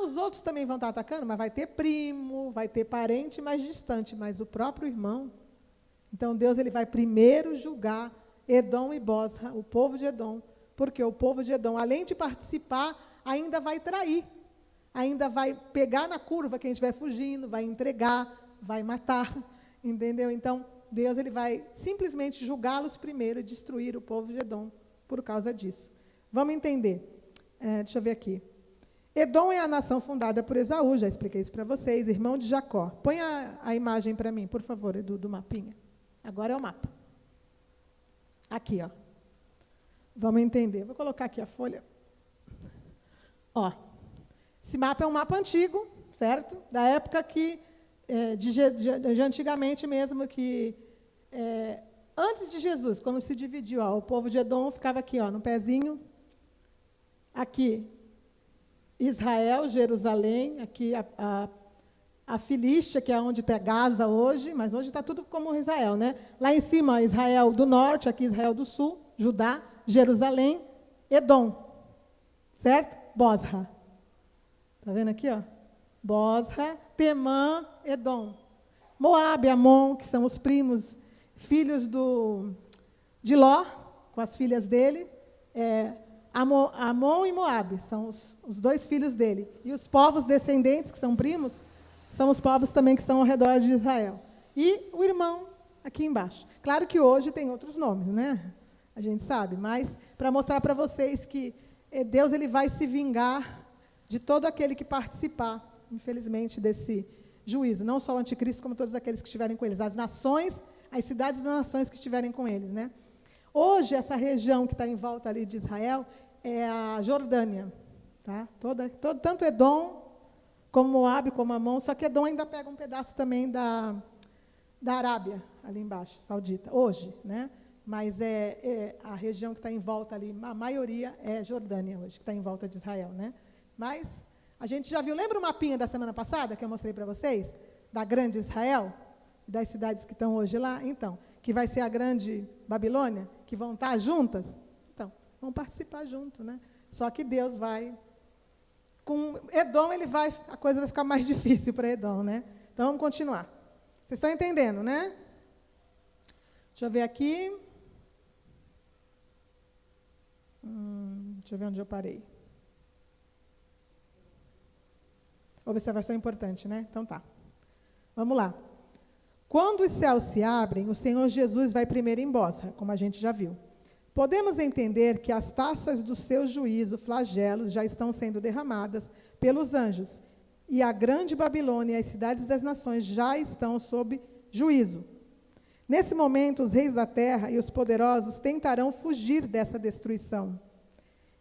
S1: os outros também vão estar atacando, mas vai ter primo, vai ter parente mais distante, mas o próprio irmão. Então, Deus ele vai primeiro julgar Edom e Bosra, o povo de Edom, porque o povo de Edom, além de participar, ainda vai trair, ainda vai pegar na curva quem estiver fugindo, vai entregar, vai matar, entendeu? Então, Deus ele vai simplesmente julgá-los primeiro e destruir o povo de Edom por causa disso. Vamos entender. Deixa eu ver aqui. Edom é a nação fundada por Esaú, já expliquei isso para vocês, irmão de Jacó. Põe a imagem para mim, por favor, Edu, do mapinha. Agora é o mapa. Aqui, ó. Vamos entender. Vou colocar aqui a folha. Ó, esse mapa é um mapa antigo, certo? Da época que, de antigamente mesmo, que antes de Jesus, quando se dividiu, ó, o povo de Edom ficava aqui, ó, no pezinho. Aqui, Israel, Jerusalém, aqui a Filístia, que é onde está Gaza hoje, mas hoje está tudo como Israel, né? Lá em cima, ó, Israel do norte, aqui Israel do sul, Judá, Jerusalém, Edom, certo? Bosra. Está vendo aqui, ó? Bosra, Temã, Edom. Moabe, Amon, que são os primos, filhos de Ló, com as filhas dele, Amon e Moabe, são os dois filhos dele. E os povos descendentes, que são primos, são os povos também que estão ao redor de Israel. E o irmão aqui embaixo. Claro que hoje tem outros nomes, né? A gente sabe, mas para mostrar para vocês que Deus ele vai se vingar de todo aquele que participar, infelizmente, desse juízo. Não só o anticristo, como todos aqueles que estiverem com eles. As nações, as cidades das nações que estiverem com eles, né? Hoje, essa região que está em volta ali de Israel é a Jordânia. Tá? Tanto Edom, como Moabe, como Amon, só que Edom ainda pega um pedaço também da Arábia, ali embaixo, saudita, hoje, né? Mas a região que está em volta ali, a maioria é Jordânia hoje, que está em volta de Israel, né? Mas a gente já viu, lembra o mapinha da semana passada que eu mostrei para vocês? Da grande Israel? Das cidades que estão hoje lá? Então, que vai ser a grande Babilônia, que vão estar juntas? Então, vão participar junto, né? Só que Deus vai... Com Edom, a coisa vai ficar mais difícil para Edom, né? Então, vamos continuar. Vocês estão entendendo, né? Deixa eu ver aqui. Deixa eu ver onde eu parei. Observação importante, né? Então tá. Vamos lá. Quando os céus se abrem, o Senhor Jesus vai primeiro em Bosra, como a gente já viu. Podemos entender que as taças do seu juízo, flagelos, já estão sendo derramadas pelos anjos, e a grande Babilônia e as cidades das nações já estão sob juízo. Nesse momento, os reis da terra e os poderosos tentarão fugir dessa destruição.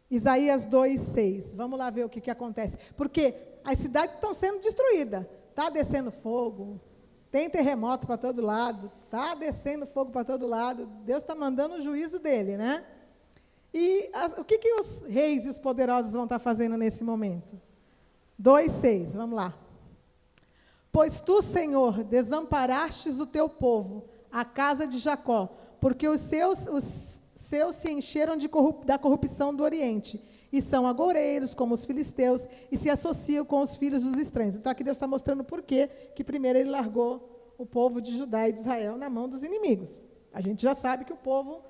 S1: Isaías 2:6. Vamos lá ver o que acontece. Porque as cidades estão sendo destruídas. Está descendo fogo, tem terremoto para todo lado, está descendo fogo para todo lado. Deus está mandando o juízo dele, né? E o que os reis e os poderosos vão estar fazendo nesse momento? 2:6, vamos lá. Pois tu, Senhor, desamparastes o teu povo, a casa de Jacó, porque os seus se encheram da corrupção do Oriente, e são agoureiros como os filisteus, e se associam com os filhos dos estranhos. Então, aqui Deus está mostrando por quê que primeiro ele largou o povo de Judá e de Israel na mão dos inimigos. A gente já sabe que o povo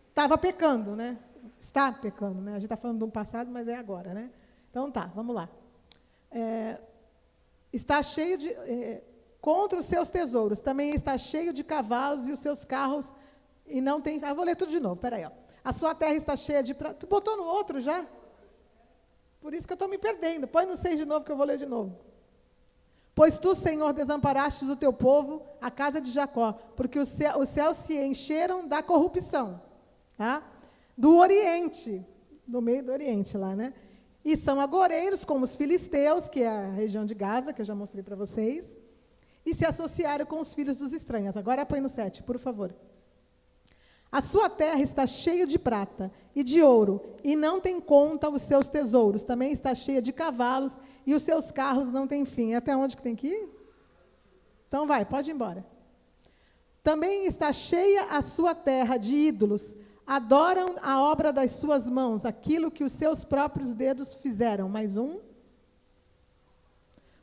S1: estava pecando, né? Está pecando, né? A gente está falando do passado, mas é agora, né? Então, tá, vamos lá. Está cheio de... contra os seus tesouros, também está cheio de cavalos e os seus carros, e não tem... vou ler tudo de novo, peraí. Ó. A sua terra está cheia de... Tu botou no outro já? Por isso que eu estou me perdendo. Põe no 6 de novo, que eu vou ler de novo. Pois tu, Senhor, desamparastes o teu povo, a casa de Jacó, porque os céus se encheram da corrupção, tá? Do Oriente, do meio do Oriente lá, né? E são agoureiros, como os filisteus, que é a região de Gaza, que eu já mostrei para vocês, e se associaram com os filhos dos estranhos. Agora põe no 7, por favor. A sua terra está cheia de prata e de ouro, e não tem conta os seus tesouros. Também está cheia de cavalos, e os seus carros não têm fim. Até onde que tem que ir? Então vai, pode ir embora. Também está cheia a sua terra de ídolos. Adoram a obra das suas mãos, aquilo que os seus próprios dedos fizeram. Mais um.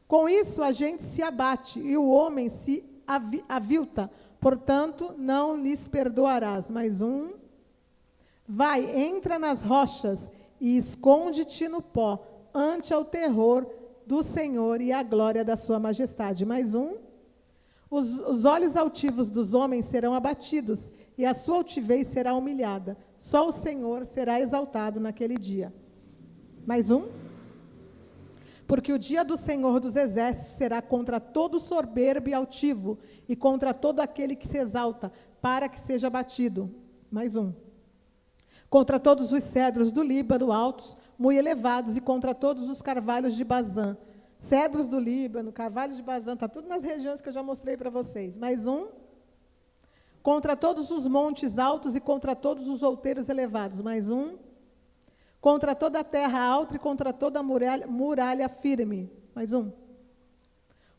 S1: Com isso, a gente se abate, e o homem se avilta. Portanto, não lhes perdoarás. Mais um. Vai, entra nas rochas e esconde-te no pó, ante ao terror do Senhor e à glória da sua majestade. Mais um. Os olhos altivos dos homens serão abatidos, e a sua altivez será humilhada. Só o Senhor será exaltado naquele dia. Mais um. Porque o dia do Senhor dos Exércitos será contra todo soberbo e altivo, e contra todo aquele que se exalta, para que seja abatido. Mais um. Contra todos os cedros do Líbano altos, muito elevados, e contra todos os carvalhos de Bazã. Cedros do Líbano, carvalhos de Bazã, está tudo nas regiões que eu já mostrei para vocês. Mais um. Contra todos os montes altos e contra todos os outeiros elevados. Mais um. Contra toda a terra alta e contra toda a muralha firme. Mais um.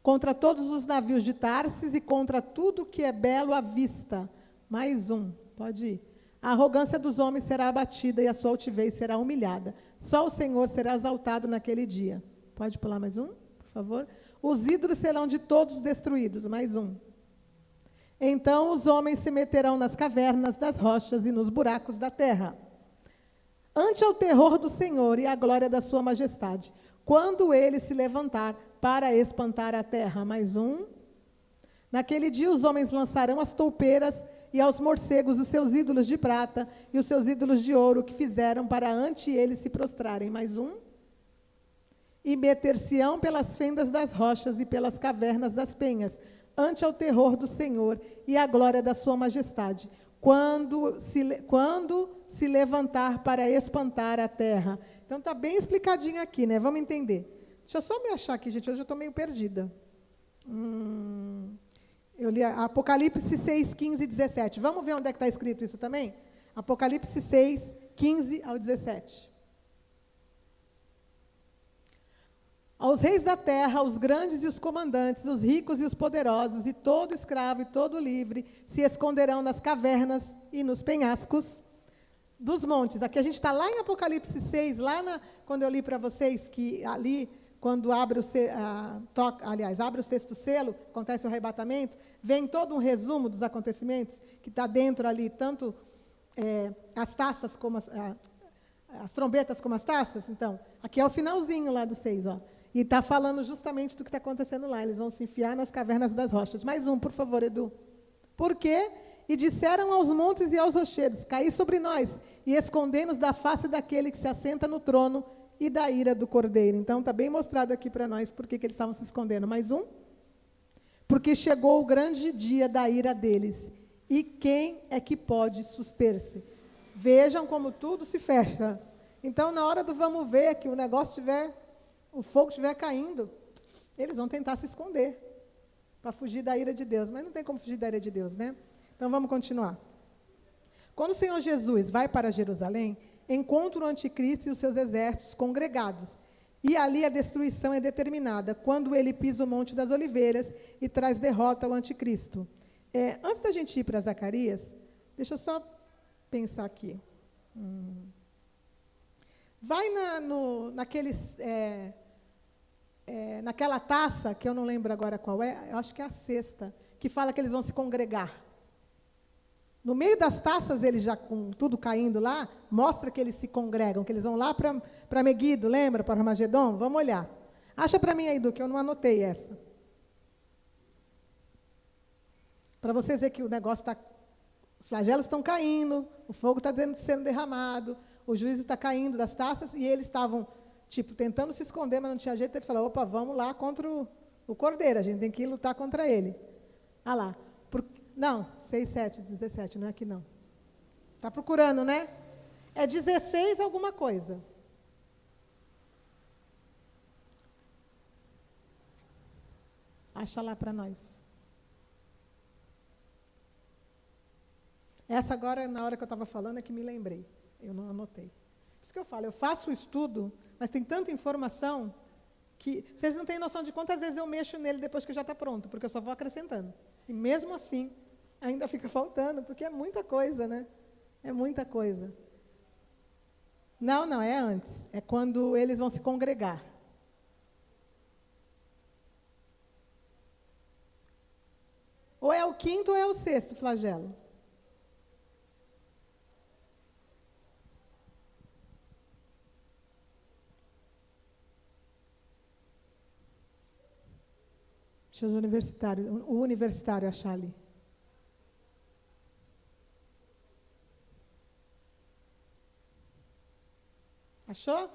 S1: Contra todos os navios de Tarsis e contra tudo que é belo à vista. Mais um. Pode ir. A arrogância dos homens será abatida e a sua altivez será humilhada. Só o Senhor será exaltado naquele dia. Pode pular mais um, por favor? Os ídolos serão de todos destruídos. Mais um. Então os homens se meterão nas cavernas das rochas e nos buracos da terra, ante ao terror do Senhor e à glória da sua majestade, quando ele se levantar para espantar a terra. Mais um. Naquele dia os homens lançarão as toupeiras e aos morcegos os seus ídolos de prata e os seus ídolos de ouro que fizeram para ante eles se prostrarem. Mais um. E meter-se-ão pelas fendas das rochas e pelas cavernas das penhas, ante ao terror do Senhor e à glória da sua majestade, quando se levantar para espantar a terra. Então, está bem explicadinho aqui, né? Vamos entender. Deixa eu só me achar aqui, gente, hoje eu estou meio perdida. Eu li Apocalipse 6, 15 e 17. Vamos ver onde é que está escrito isso também? Apocalipse 6, 15 ao 17. Aos reis da terra, os grandes e os comandantes, os ricos e os poderosos, e todo escravo e todo livre, se esconderão nas cavernas e nos penhascos dos montes. Aqui a gente está lá em Apocalipse 6, quando eu li para vocês, que ali, quando abre o sexto selo, acontece o arrebatamento, vem todo um resumo dos acontecimentos, que está dentro ali, tanto as taças como as trombetas como as taças. Então, aqui é o finalzinho lá do 6, ó. E está falando justamente do que está acontecendo lá. Eles vão se enfiar nas cavernas das rochas. Mais um, por favor, Edu. Por quê? E disseram aos montes e aos rochedos, caí sobre nós, e escondei-nos da face daquele que se assenta no trono e da ira do Cordeiro. Então, está bem mostrado aqui para nós por que eles estavam se escondendo. Mais um. Porque chegou o grande dia da ira deles. E quem é que pode suster-se? Vejam como tudo se fecha. Então, na hora do vamos ver, que o negócio o fogo estiver caindo, eles vão tentar se esconder para fugir da ira de Deus. Mas não tem como fugir da ira de Deus, né? Então, vamos continuar. Quando o Senhor Jesus vai para Jerusalém, encontra o anticristo e os seus exércitos congregados. E ali a destruição é determinada, quando ele pisa o Monte das Oliveiras e traz derrota ao anticristo. Antes da gente ir para Zacarias, deixa eu só pensar aqui. Vai naquela taça, que eu não lembro agora qual é, eu acho que é a sexta, que fala que eles vão se congregar. No meio das taças, eles já com tudo caindo lá, mostra que eles se congregam, que eles vão lá para Meguido, lembra? Para Armagedon? Vamos olhar. Acha para mim aí, Du, que eu não anotei essa. Para vocês verem que o negócio está... Os flagelos estão caindo, o fogo está sendo derramado, o juízo está caindo das taças, e eles estavam, tentando se esconder, mas não tinha jeito. Eles falaram, opa, vamos lá contra o Cordeiro, a gente tem que lutar contra ele. Ah lá. Não, 6, 7, 17, não é aqui não. Está procurando, né? É 16 alguma coisa. Acha lá para nós. Essa agora, na hora que eu estava falando, é que me lembrei. Eu não anotei. Por isso que eu falo, eu faço o estudo, mas tem tanta informação que vocês não têm noção de quantas vezes eu mexo nele depois que já está pronto, porque eu só vou acrescentando. E mesmo assim, ainda fica faltando, porque é muita coisa, né? É muita coisa. Não, é antes. É quando eles vão se congregar. Ou é o quinto ou é o sexto flagelo. Deixa o universitário achar ali. Achou?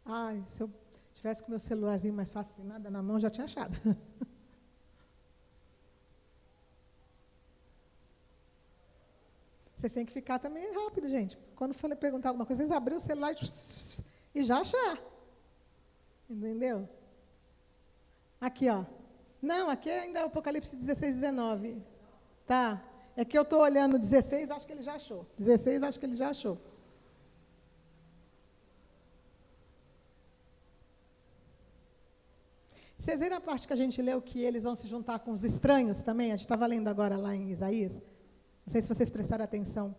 S1: Ai, se eu tivesse com meu celularzinho mais fácil, nada na mão, já tinha achado. Vocês têm que ficar também rápido, gente. Quando for perguntar alguma coisa, vocês abriram o celular e já achar. Entendeu? Aqui, ó. Não, aqui ainda é o Apocalipse 16, 19. Tá. É que eu estou olhando 16, acho que ele já achou. 16, acho que ele já achou. Vocês viram a parte que a gente leu que eles vão se juntar com os estranhos também? A gente estava lendo agora lá em Isaías. Não sei se vocês prestaram atenção.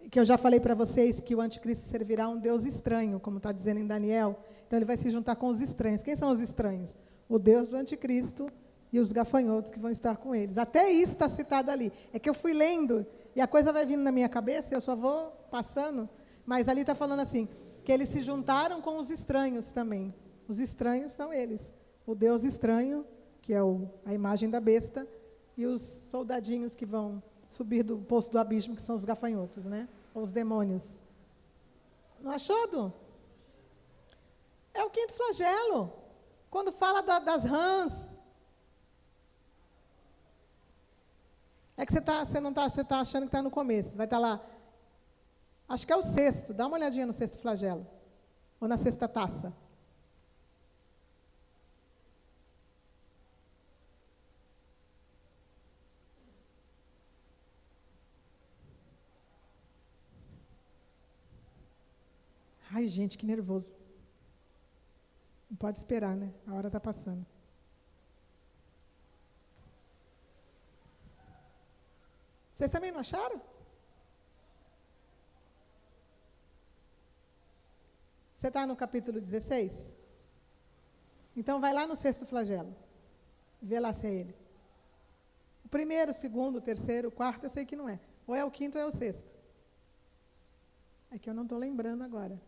S1: Que eu já falei para vocês que o anticristo servirá a um Deus estranho, como está dizendo em Daniel. Então ele vai se juntar com os estranhos. Quem são os estranhos? O Deus do anticristo e os gafanhotos que vão estar com eles. Até isso está citado ali. É que eu fui lendo e a coisa vai vindo na minha cabeça, eu só vou passando, mas ali está falando assim, que eles se juntaram com os estranhos também. Os estranhos são eles. O Deus estranho, que é a imagem da besta, e os soldadinhos que vão subir do poço do abismo, que são os gafanhotos, né? Ou os demônios. Não achou, Du? É o quinto flagelo. Quando fala das rãs. É que você não está achando que está no começo. Vai estar lá. Acho que é o sexto. Dá uma olhadinha no sexto flagelo. Ou na sexta taça. Ai, gente, que nervoso. Não pode esperar, né? A hora está passando. Vocês também não acharam? Você está no capítulo 16? Então vai lá no sexto flagelo. Vê lá se é ele. O primeiro, o segundo, o terceiro, o quarto, eu sei que não é. Ou é o quinto ou é o sexto. É que eu não estou lembrando agora.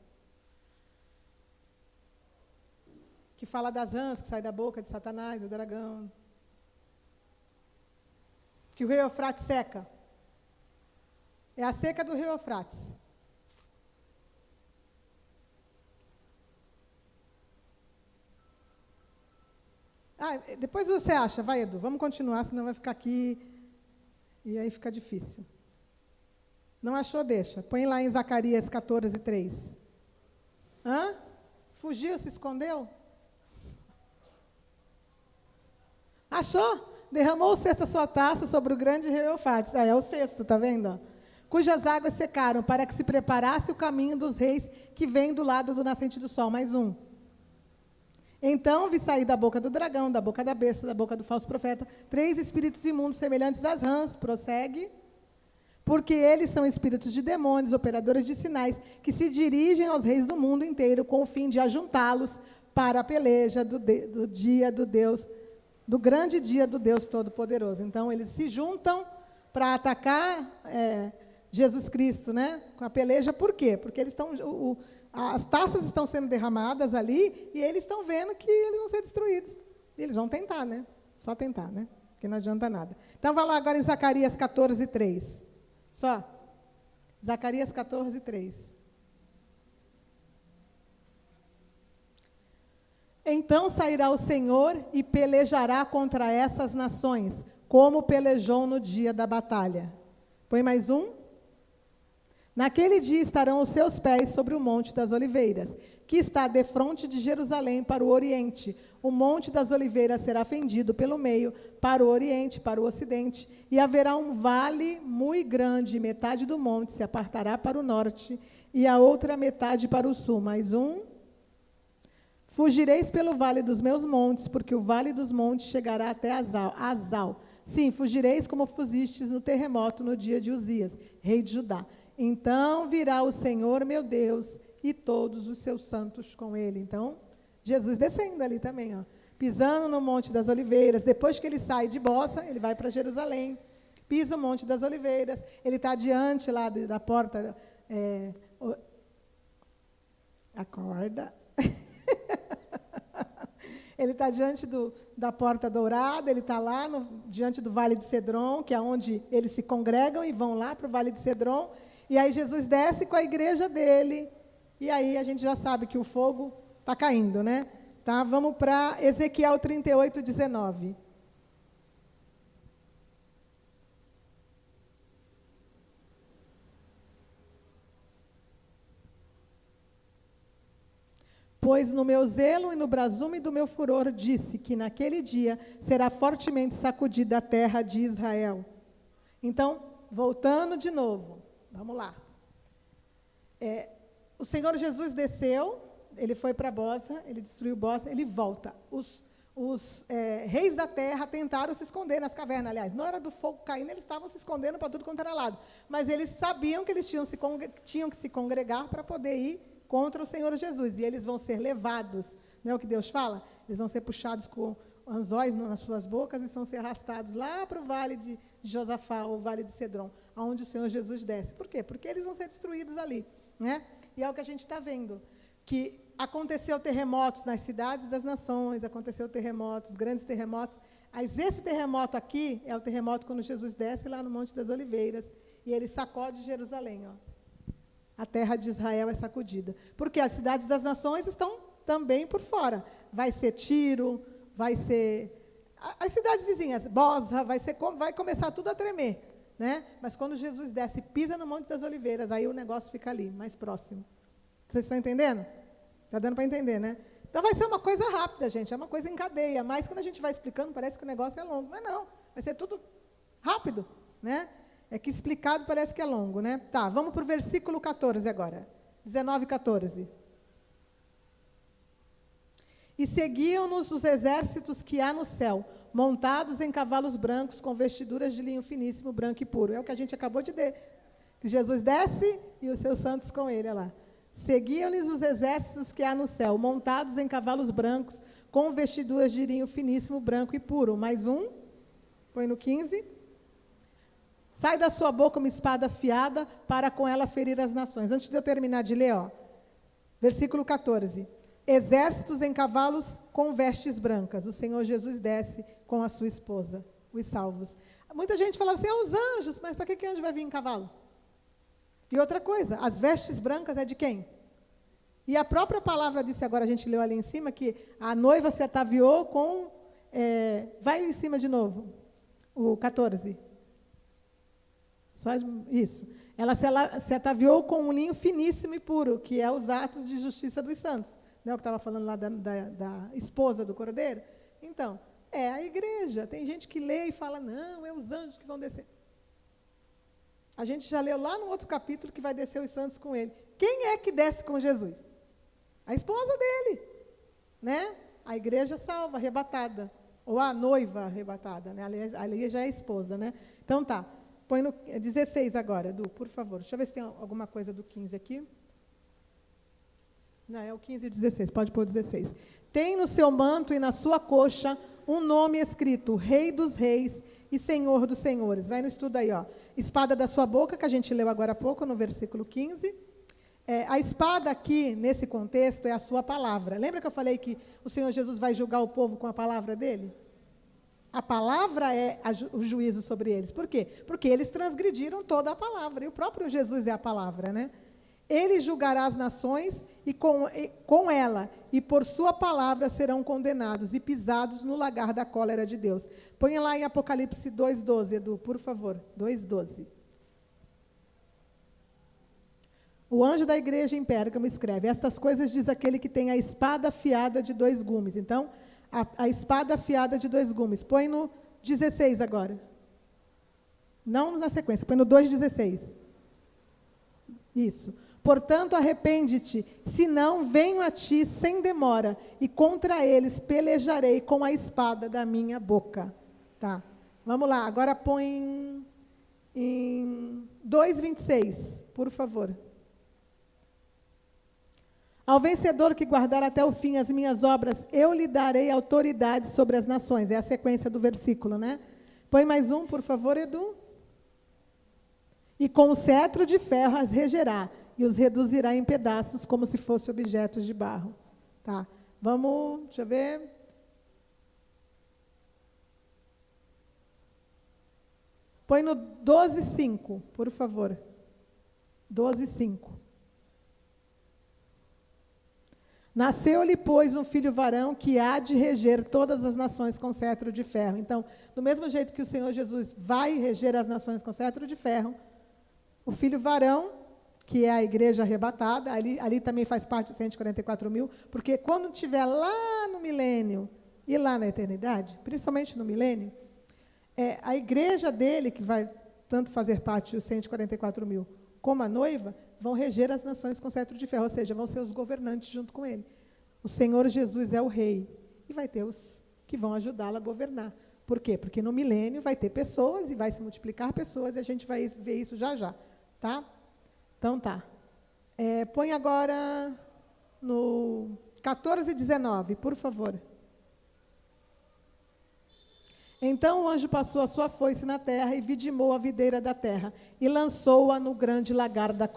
S1: Que fala das rãs que saem da boca de Satanás, do dragão. Que o rio Eufrates seca. É a seca do rio Eufrates. Depois você acha, vai, Edu, vamos continuar, senão vai ficar aqui e aí fica difícil. Não achou, deixa. Põe lá em Zacarias 14, 3. Hã? Fugiu, se escondeu? Achou? Derramou o cesto a sua taça sobre o grande rio Eufrates. É o sexto, está vendo? Cujas águas secaram, para que se preparasse o caminho dos reis que vêm do lado do nascente do sol. Mais um. Então vi sair da boca do dragão, da boca da besta, da boca do falso profeta, 3 espíritos imundos semelhantes às rãs. Prossegue. Porque eles são espíritos de demônios, operadores de sinais, que se dirigem aos reis do mundo inteiro com o fim de ajuntá-los para a peleja do dia do Deus, do grande dia do Deus Todo-Poderoso. Então, eles se juntam para atacar Jesus Cristo, né? Com a peleja. Por quê? Porque eles estão, as taças estão sendo derramadas ali e eles estão vendo que eles vão ser destruídos. E eles vão tentar, né? Só tentar, né? Porque não adianta nada. Então, vai lá agora em Zacarias 14, 3. Só. Zacarias 14, 3. Então sairá o Senhor e pelejará contra essas nações, como pelejou no dia da batalha. Põe mais um. Naquele dia estarão os seus pés sobre o Monte das Oliveiras, que está defronte de Jerusalém para o oriente. O Monte das Oliveiras será fendido pelo meio, para o oriente, para o ocidente, e haverá um vale muito grande, metade do monte se apartará para o norte, e a outra metade para o sul. Mais um. Fugireis pelo vale dos meus montes, porque o vale dos montes chegará até Azal. Sim, fugireis como fugistes no terremoto no dia de Uzias, rei de Judá. Então virá o Senhor, meu Deus, e todos os seus santos com ele. Então, Jesus descendo ali também, ó, pisando no Monte das Oliveiras. Depois que ele sai de Boça, ele vai para Jerusalém, pisa o Monte das Oliveiras, ele está diante lá da porta, acorda, ele está diante da Porta Dourada, ele está lá diante do Vale de Cedron, que é onde eles se congregam e vão lá para o Vale de Cedron, e aí Jesus desce com a igreja dele, e aí a gente já sabe que o fogo está caindo, né? Tá, vamos para Ezequiel 38, 19. Pois no meu zelo e no brasume do meu furor disse que naquele dia será fortemente sacudida a terra de Israel. Então, voltando de novo, vamos lá. O Senhor Jesus desceu, ele foi para Boça, ele destruiu Boça, ele volta. Os reis da terra tentaram se esconder nas cavernas, aliás, na hora do fogo caindo, eles estavam se escondendo para tudo quanto era lado. Mas eles sabiam que eles tinham que se congregar para poder ir contra o Senhor Jesus, e eles vão ser levados, não é o que Deus fala? Eles vão ser puxados com anzóis nas suas bocas e vão ser arrastados lá para o vale de Josafá, ou vale de Cedron, aonde o Senhor Jesus desce. Por quê? Porque eles vão ser destruídos ali, né? E é o que a gente está vendo, que aconteceu terremotos nas cidades das nações, aconteceu terremotos, grandes terremotos. Mas esse terremoto aqui é o terremoto quando Jesus desce lá no Monte das Oliveiras e ele sacode Jerusalém, ó. A terra de Israel é sacudida. Porque as cidades das nações estão também por fora. Vai ser Tiro, vai ser... As cidades vizinhas, Bosra, vai começar tudo a tremer. Né? Mas quando Jesus desce e pisa no Monte das Oliveiras, aí o negócio fica ali, mais próximo. Vocês estão entendendo? Está dando para entender, né? Então vai ser uma coisa rápida, gente, é uma coisa em cadeia. Mas quando a gente vai explicando, parece que o negócio é longo. Mas não, vai ser tudo rápido, né? É que explicado parece que é longo, né? Tá, vamos para o versículo 14 agora. 19 e 14. E seguiam-nos os exércitos que há no céu, montados em cavalos brancos, com vestiduras de linho finíssimo, branco e puro. É o que a gente acabou de ler. Que Jesus desce e os seus santos com ele, olha lá. Seguiam-lhes os exércitos que há no céu, montados em cavalos brancos, com vestiduras de linho finíssimo, branco e puro. Mais um, põe no 15. Sai da sua boca uma espada afiada, para com ela ferir as nações. Antes de eu terminar de ler, ó, versículo 14. Exércitos em cavalos com vestes brancas. O Senhor Jesus desce com a sua esposa, os salvos. Muita gente falava assim, os anjos, mas para que anjo vai vir em cavalo? E outra coisa, as vestes brancas é de quem? E a própria palavra disse, agora a gente leu ali em cima, que a noiva se ataviou com... vai em cima de novo, o 14. Só isso. Ela se ataviou com um linho finíssimo e puro, que é os atos de justiça dos santos. Não é o que estava falando lá da esposa do cordeiro? Então, é a igreja. Tem gente que lê e fala, não, é os anjos que vão descer. A gente já leu lá no outro capítulo que vai descer os santos com ele. Quem é que desce com Jesus? A esposa dele. Né? A igreja salva, arrebatada. Ou a noiva arrebatada. Né? Ali já é a esposa. Né? Então tá. Põe no 16 agora, Edu, por favor. Deixa eu ver se tem alguma coisa do 15 aqui. Não, é o 15 e 16, pode pôr 16. Tem no seu manto e na sua coxa um nome escrito, Rei dos Reis e Senhor dos Senhores. Vai no estudo aí, ó. Espada da sua boca, que a gente leu agora há pouco, no versículo 15. A espada aqui, nesse contexto, é a sua palavra. Lembra que eu falei que o Senhor Jesus vai julgar o povo com a palavra dele? A palavra é o juízo sobre eles. Por quê? Porque eles transgrediram toda a palavra. E o próprio Jesus é a palavra, né? Ele julgará as nações e com ela, e por sua palavra serão condenados e pisados no lagar da cólera de Deus. Põe lá em Apocalipse 2,12, Edu, por favor. 2,12. O anjo da igreja em Pérgamo escreve, estas coisas diz aquele que tem a espada afiada de 2 gumes. Então, a espada afiada de 2 gumes. Põe no 16 agora. Não na sequência, põe no 2,16. Isso. Portanto, arrepende-te, senão venho a ti sem demora, e contra eles pelejarei com a espada da minha boca. Tá. Vamos lá, agora põe em 2,26, por favor. Ao vencedor que guardar até o fim as minhas obras, eu lhe darei autoridade sobre as nações. É a sequência do versículo, né? Põe mais um, por favor, Edu. E com o cetro de ferro as regerá, e os reduzirá em pedaços, como se fossem objetos de barro. Tá. Vamos, deixa eu ver. Põe no 12,5, por favor. 12,5. Nasceu-lhe, pois, um filho varão que há de reger todas as nações com cetro de ferro. Então, do mesmo jeito que o Senhor Jesus vai reger as nações com cetro de ferro, o filho varão, que é a igreja arrebatada, ali também faz parte de 144 mil, porque quando estiver lá no milênio e lá na eternidade, principalmente no milênio, a igreja dele, que vai tanto fazer parte dos 144 mil, como a noiva, vão reger as nações com cetro de ferro, ou seja, vão ser os governantes junto com ele. O Senhor Jesus é o rei, e vai ter os que vão ajudá-lo a governar. Por quê? Porque no milênio vai ter pessoas, e vai se multiplicar pessoas, e a gente vai ver isso já já. Tá? Então, tá. Põe agora no 14 e 19, por favor. Então o anjo passou a sua foice na terra e vidimou a videira da terra e lançou-a no grande lagar da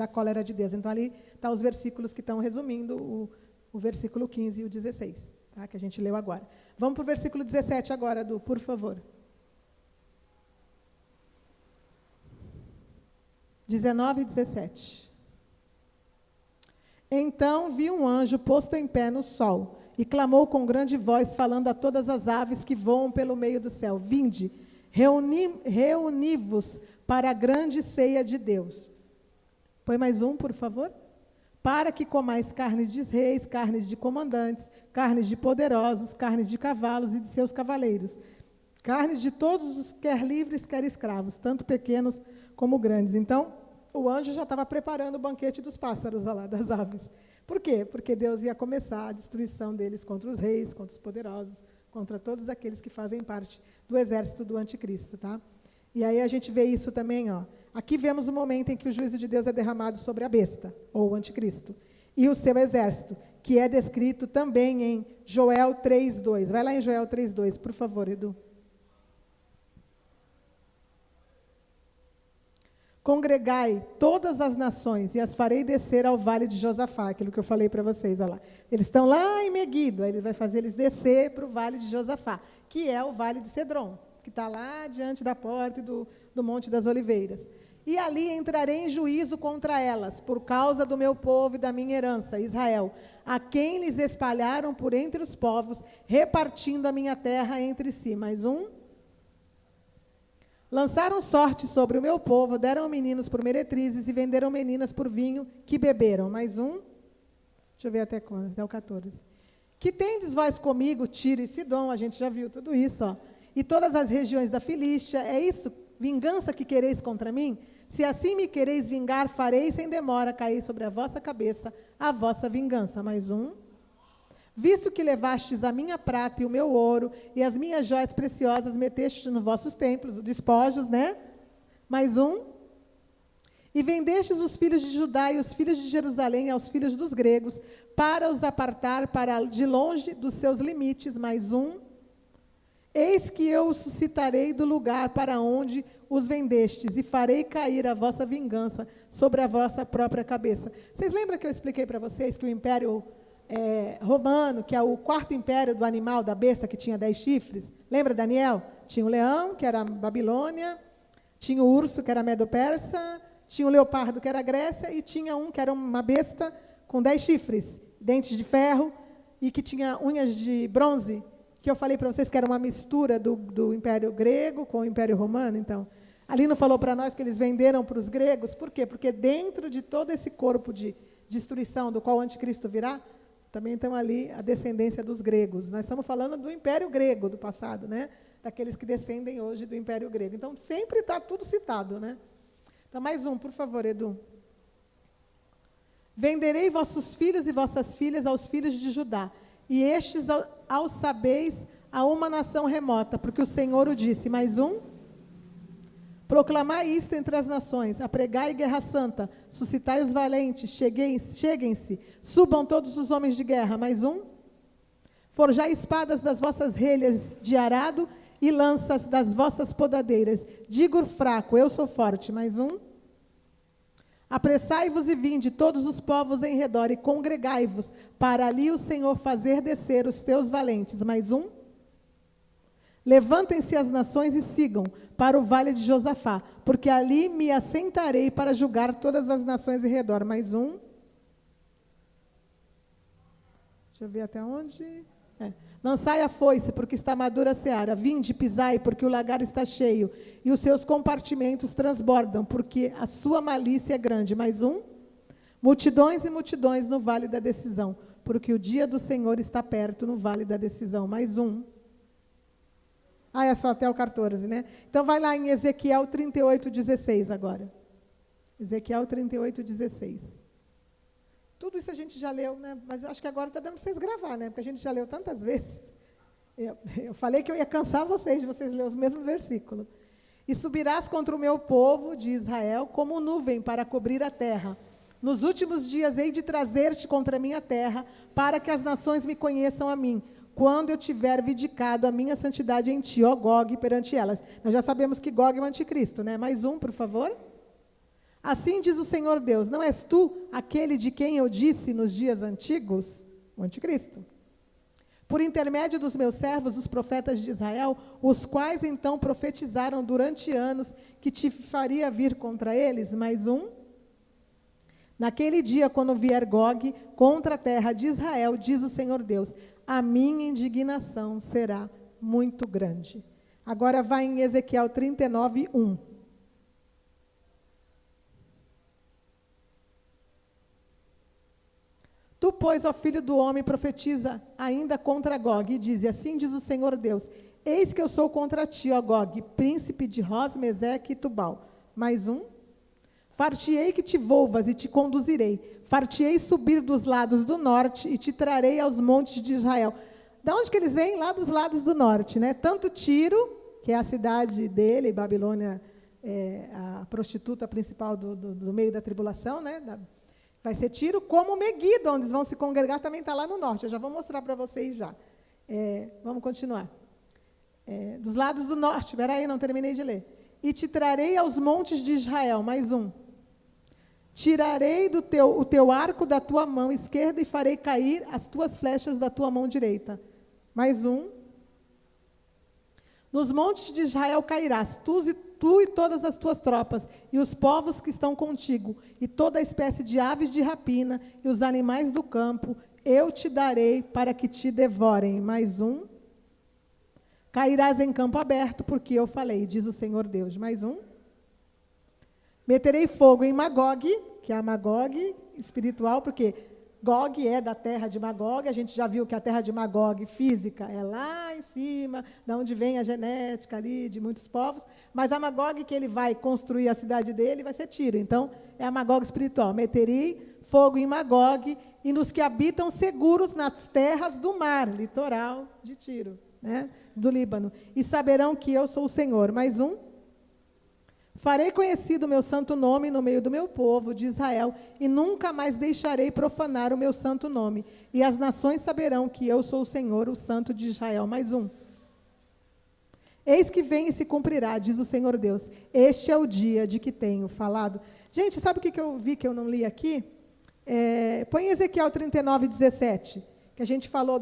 S1: cólera de Deus. Então ali estão os versículos que estão resumindo o versículo 15 e o 16, tá? Que a gente leu agora. Vamos para o versículo 17 agora, Edu, por favor. 19 e 17. Então vi um anjo posto em pé no sol, e clamou com grande voz, falando a todas as aves que voam pelo meio do céu: Vinde, reuni-vos para a grande ceia de Deus. Põe mais um, por favor. Para que comais carnes de reis, carnes de comandantes, carnes de poderosos, carnes de cavalos e de seus cavaleiros, carnes de todos os, quer livres, quer escravos, tanto pequenos como grandes. Então, o anjo já estava preparando o banquete dos pássaros lá, das aves. Por quê? Porque Deus ia começar a destruição deles contra os reis, contra os poderosos, contra todos aqueles que fazem parte do exército do anticristo, tá? E aí a gente vê isso também, ó. Aqui vemos o momento em que o juízo de Deus é derramado sobre a besta, ou o anticristo, e o seu exército, que é descrito também em Joel 3:2. Vai lá em Joel 3:2, por favor, Edu. Congregai todas as nações e as farei descer ao vale de Josafá, aquilo que eu falei para vocês, olha lá. Eles estão lá em Meguido, aí ele vai fazer eles descer para o vale de Josafá, que é o vale de Cedron, que está lá diante da porta do Monte das Oliveiras. E ali entrarei em juízo contra elas, por causa do meu povo e da minha herança, Israel, a quem lhes espalharam por entre os povos, repartindo a minha terra entre si. Mais um. Lançaram sorte sobre o meu povo, deram meninos por meretrizes e venderam meninas por vinho que beberam. Mais um. Deixa eu ver até quando, até o 14. Que tendes vós comigo, Tiro e Sidom, a gente já viu tudo isso, ó. E todas as regiões da Filístia, é isso, vingança que quereis contra mim? Se assim me quereis vingar, farei sem demora cair sobre a vossa cabeça a vossa vingança. Mais um. Visto que levastes a minha prata e o meu ouro, e as minhas joias preciosas metestes nos vossos templos, os despojos, né? Mais um. E vendestes os filhos de Judá e os filhos de Jerusalém aos filhos dos gregos, para os apartar para de longe dos seus limites. Mais um. Eis que eu os suscitarei do lugar para onde os vendestes, e farei cair a vossa vingança sobre a vossa própria cabeça. Vocês lembram que eu expliquei para vocês que o Império Romano, que é o quarto império do animal, da besta, que tinha 10 chifres? Lembra, Daniel? Tinha o leão, que era a Babilônia, tinha o urso, que era a Medo-Persa, tinha o leopardo, que era a Grécia, e tinha um que era uma besta com 10 chifres, dentes de ferro, e que tinha unhas de bronze, que eu falei para vocês que era uma mistura do Império Grego com o Império Romano. Então, ali não falou para nós que eles venderam para os gregos? Por quê? Porque dentro de todo esse corpo de destruição do qual o anticristo virá, também estão ali a descendência dos gregos. Nós estamos falando do Império Grego do passado, né? Daqueles que descendem hoje do Império Grego. Então, sempre está tudo citado, né? Então, mais um, por favor, Edu. Venderei vossos filhos e vossas filhas aos filhos de Judá, e estes aos sabeis a uma nação remota, porque o Senhor o disse. Mais um. Proclamai isto entre as nações, apregai guerra santa, suscitai os valentes, cheguem-se, subam todos os homens de guerra. Mais um. Forjai espadas das vossas relhas de arado e lanças das vossas podadeiras. Digo fraco, eu sou forte. Mais um. Apressai-vos e vinde todos os povos em redor e congregai-vos, para ali o Senhor fazer descer os teus valentes. Mais um. Levantem-se as nações e sigam para o vale de Josafá, porque ali me assentarei para julgar todas as nações em redor. Mais um. Deixa eu ver até onde. Lançai a foice, porque está madura a seara. Vinde, pisai, porque o lagar está cheio, e os seus compartimentos transbordam, porque a sua malícia é grande. Mais um. Multidões e multidões no vale da decisão, porque o dia do Senhor está perto no vale da decisão. Mais um. É só até o 14, né? Então, vai lá em Ezequiel 38:16 agora. Ezequiel 38:16. Tudo isso a gente já leu, né? Mas eu acho que agora está dando para vocês gravar, né? Porque a gente já leu tantas vezes. Eu falei que eu ia cansar vocês de vocês lerem os mesmos versículos. E subirás contra o meu povo de Israel como nuvem para cobrir a terra. Nos últimos dias hei de trazer-te contra a minha terra, para que as nações me conheçam a mim, quando eu tiver vindicado a minha santidade em ti, ó Gog, perante elas. Nós já sabemos que Gog é o anticristo, né? Mais um, por favor. Assim diz o Senhor Deus, não és tu aquele de quem eu disse nos dias antigos? o anticristo. Por intermédio dos meus servos, os profetas de Israel, os quais então profetizaram durante anos que te faria vir contra eles, mais um. Naquele dia, quando vier Gog contra a terra de Israel, diz o Senhor Deus, a minha indignação será muito grande. Agora vai em Ezequiel 39, 1. Tu, pois, ó filho do homem, profetiza ainda contra Gog, e diz, assim diz o Senhor Deus, eis que eu sou contra ti, ó Gog, príncipe de Ros, Meseque e Tubal. Mais um. Far-te-ei que te volvas e te conduzirei. Far-te-ei subir dos lados do norte e te trarei aos montes de Israel. Da onde que eles vêm? Lá dos lados do norte, né? Tanto Tiro, que é a cidade dele, Babilônia, a prostituta principal do meio da tribulação, né? Vai ser Tiro, como Meguido, onde eles vão se congregar, também está lá no norte. Eu já vou mostrar para vocês já. Vamos continuar. Dos lados do norte, espera aí, não terminei de ler. E te trarei aos montes de Israel, mais um. Tirarei o teu arco da tua mão esquerda e farei cair as tuas flechas da tua mão direita. Mais um. Nos montes de Israel cairás, tu e todas as tuas tropas, e os povos que estão contigo, e toda a espécie de aves de rapina, e os animais do campo, eu te darei para que te devorem. Mais um. Cairás em campo aberto, porque eu falei, diz o Senhor Deus. Mais um. Meterei fogo em Magog, que é a Magog espiritual, porque Gog é da terra de Magog, a gente já viu que a terra de Magog física é lá em cima, da onde vem a genética ali de muitos povos, mas a Magog que ele vai construir a cidade dele vai ser Tiro. Então, é a Magog espiritual. Meterei fogo em Magog e nos que habitam seguros nas terras do mar, litoral de Tiro, né, do Líbano, e saberão que eu sou o Senhor. Mais um. Farei conhecido o meu santo nome no meio do meu povo, de Israel, e nunca mais deixarei profanar o meu santo nome. E as nações saberão que eu sou o Senhor, o santo de Israel. Mais um. Eis que vem e se cumprirá, diz o Senhor Deus. Este é o dia de que tenho falado. Gente, sabe o que eu vi que eu não li aqui? Põe Ezequiel 39, 17, que a gente falou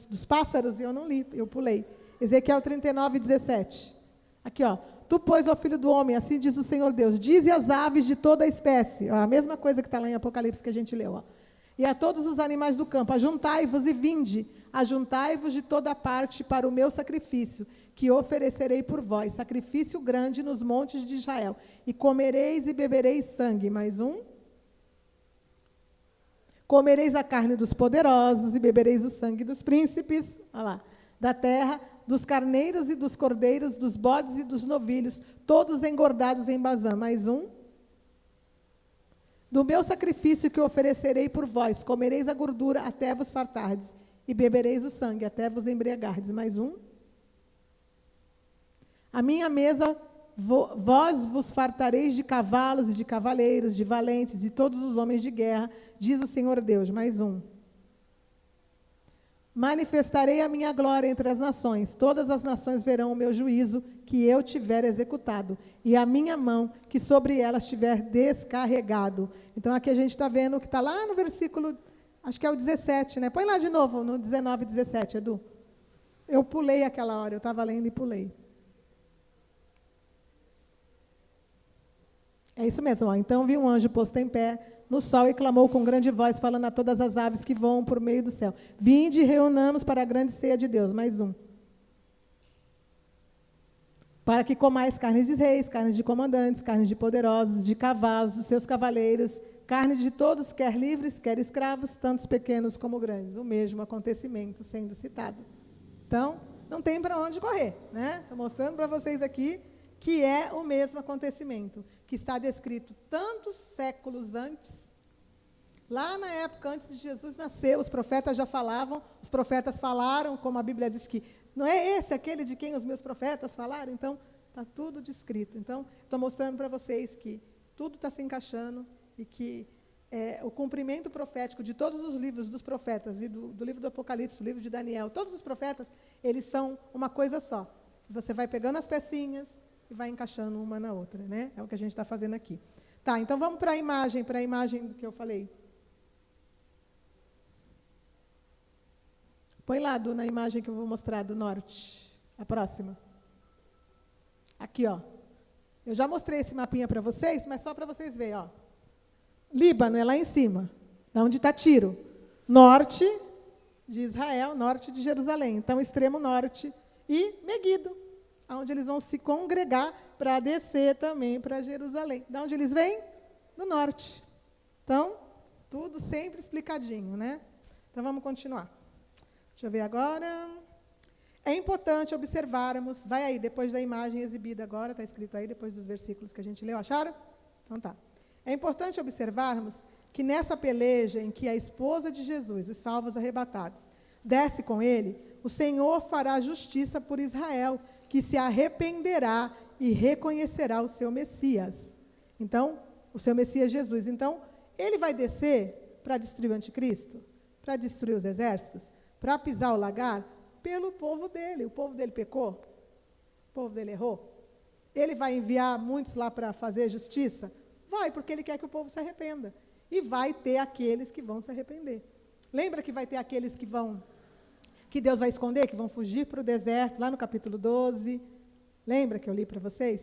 S1: dos pássaros e eu não li, eu pulei. Ezequiel 39, 17. Aqui, ó. Tu, pois, ó filho do homem, assim diz o Senhor Deus, dize às aves de toda a espécie, ó, a mesma coisa que está lá em Apocalipse que a gente leu, ó, e a todos os animais do campo, ajuntai-vos e vinde, ajuntai-vos de toda parte para o meu sacrifício, que oferecerei por vós, sacrifício grande nos montes de Israel, e comereis e bebereis sangue. Mais um. Comereis a carne dos poderosos e bebereis o sangue dos príncipes, olha lá, da terra, dos carneiros e dos cordeiros, dos bodes e dos novilhos, todos engordados em Bazã. Mais um. Do meu sacrifício que oferecerei por vós, comereis a gordura até vos fartardes, e bebereis o sangue até vos embriagardes. Mais um. A minha mesa, vós vos fartareis de cavalos e de cavaleiros, de valentes, e todos os homens de guerra, diz o Senhor Deus. Mais um. Manifestarei a minha glória entre as nações, todas as nações verão o meu juízo que eu tiver executado, e a minha mão que sobre elas tiver descarregado. Então, aqui a gente está vendo que está lá no versículo, acho que é o 17, né? Põe lá de novo, no 19 e 17, Edu. Eu pulei aquela hora, eu estava lendo e pulei. É isso mesmo, ó. Então vi um anjo posto em pé no sol e clamou com grande voz, falando a todas as aves que voam por meio do céu. Vinde e reunamos para a grande ceia de Deus. Mais um. Para que comais carnes de reis, carnes de comandantes, carnes de poderosos, de cavalos, dos seus cavaleiros, carne de todos, quer livres, quer escravos, tantos pequenos como grandes. O mesmo acontecimento sendo citado. Então, não tem para onde correr, né? Estou mostrando para vocês aqui que é o mesmo acontecimento, que está descrito tantos séculos antes. Lá na época, antes de Jesus nascer, os profetas já falavam, os profetas falaram, como a Bíblia diz que, não é esse aquele de quem os meus profetas falaram? Então, está tudo descrito. Então, estou mostrando para vocês que tudo está se encaixando e que o cumprimento profético de todos os livros dos profetas, e do livro do Apocalipse, do livro de Daniel, todos os profetas, eles são uma coisa só. Você vai pegando as pecinhas e vai encaixando uma na outra, né? É o que a gente está fazendo aqui. Tá, então vamos para a imagem do que eu falei. Põe lá, na imagem que eu vou mostrar do norte. A próxima. Aqui, ó. Eu já mostrei esse mapinha para vocês, mas só para vocês verem, ó. Líbano é lá em cima, da onde está Tiro. Norte de Israel, norte de Jerusalém. Então, extremo norte. E Meguido, onde eles vão se congregar para descer também para Jerusalém. Da onde eles vêm? Do norte. Então, tudo sempre explicadinho, né? Então, vamos continuar. Deixa eu ver agora. É importante observarmos, vai aí, depois da imagem exibida agora, está escrito aí, depois dos versículos que a gente leu, acharam? Então tá. É importante observarmos que nessa peleja em que a esposa de Jesus, os salvos arrebatados, desce com ele, o Senhor fará justiça por Israel, que se arrependerá e reconhecerá o seu Messias. Então, o seu Messias Jesus. Então, ele vai descer para destruir o anticristo, para destruir os exércitos, para pisar o lagar, pelo povo dele. O povo dele pecou, o povo dele errou. Ele vai enviar muitos lá para fazer justiça? Vai, porque ele quer que o povo se arrependa. E vai ter aqueles que vão se arrepender. Lembra que vai ter aqueles que Deus vai esconder, que vão fugir para o deserto, lá no capítulo 12. Lembra que eu li para vocês?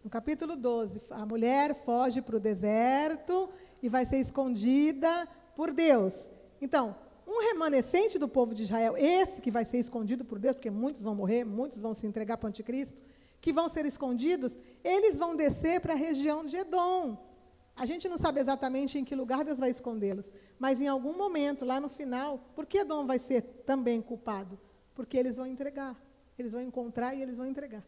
S1: No capítulo 12, a mulher foge para o deserto e vai ser escondida por Deus. Então, um remanescente do povo de Israel, esse que vai ser escondido por Deus, porque muitos vão morrer, muitos vão se entregar para o anticristo, que vão ser escondidos, eles vão descer para a região de Edom. A gente não sabe exatamente em que lugar Deus vai escondê-los, mas em algum momento, lá no final, por que Edom vai ser também culpado? Porque eles vão entregar, eles vão encontrar e eles vão entregar.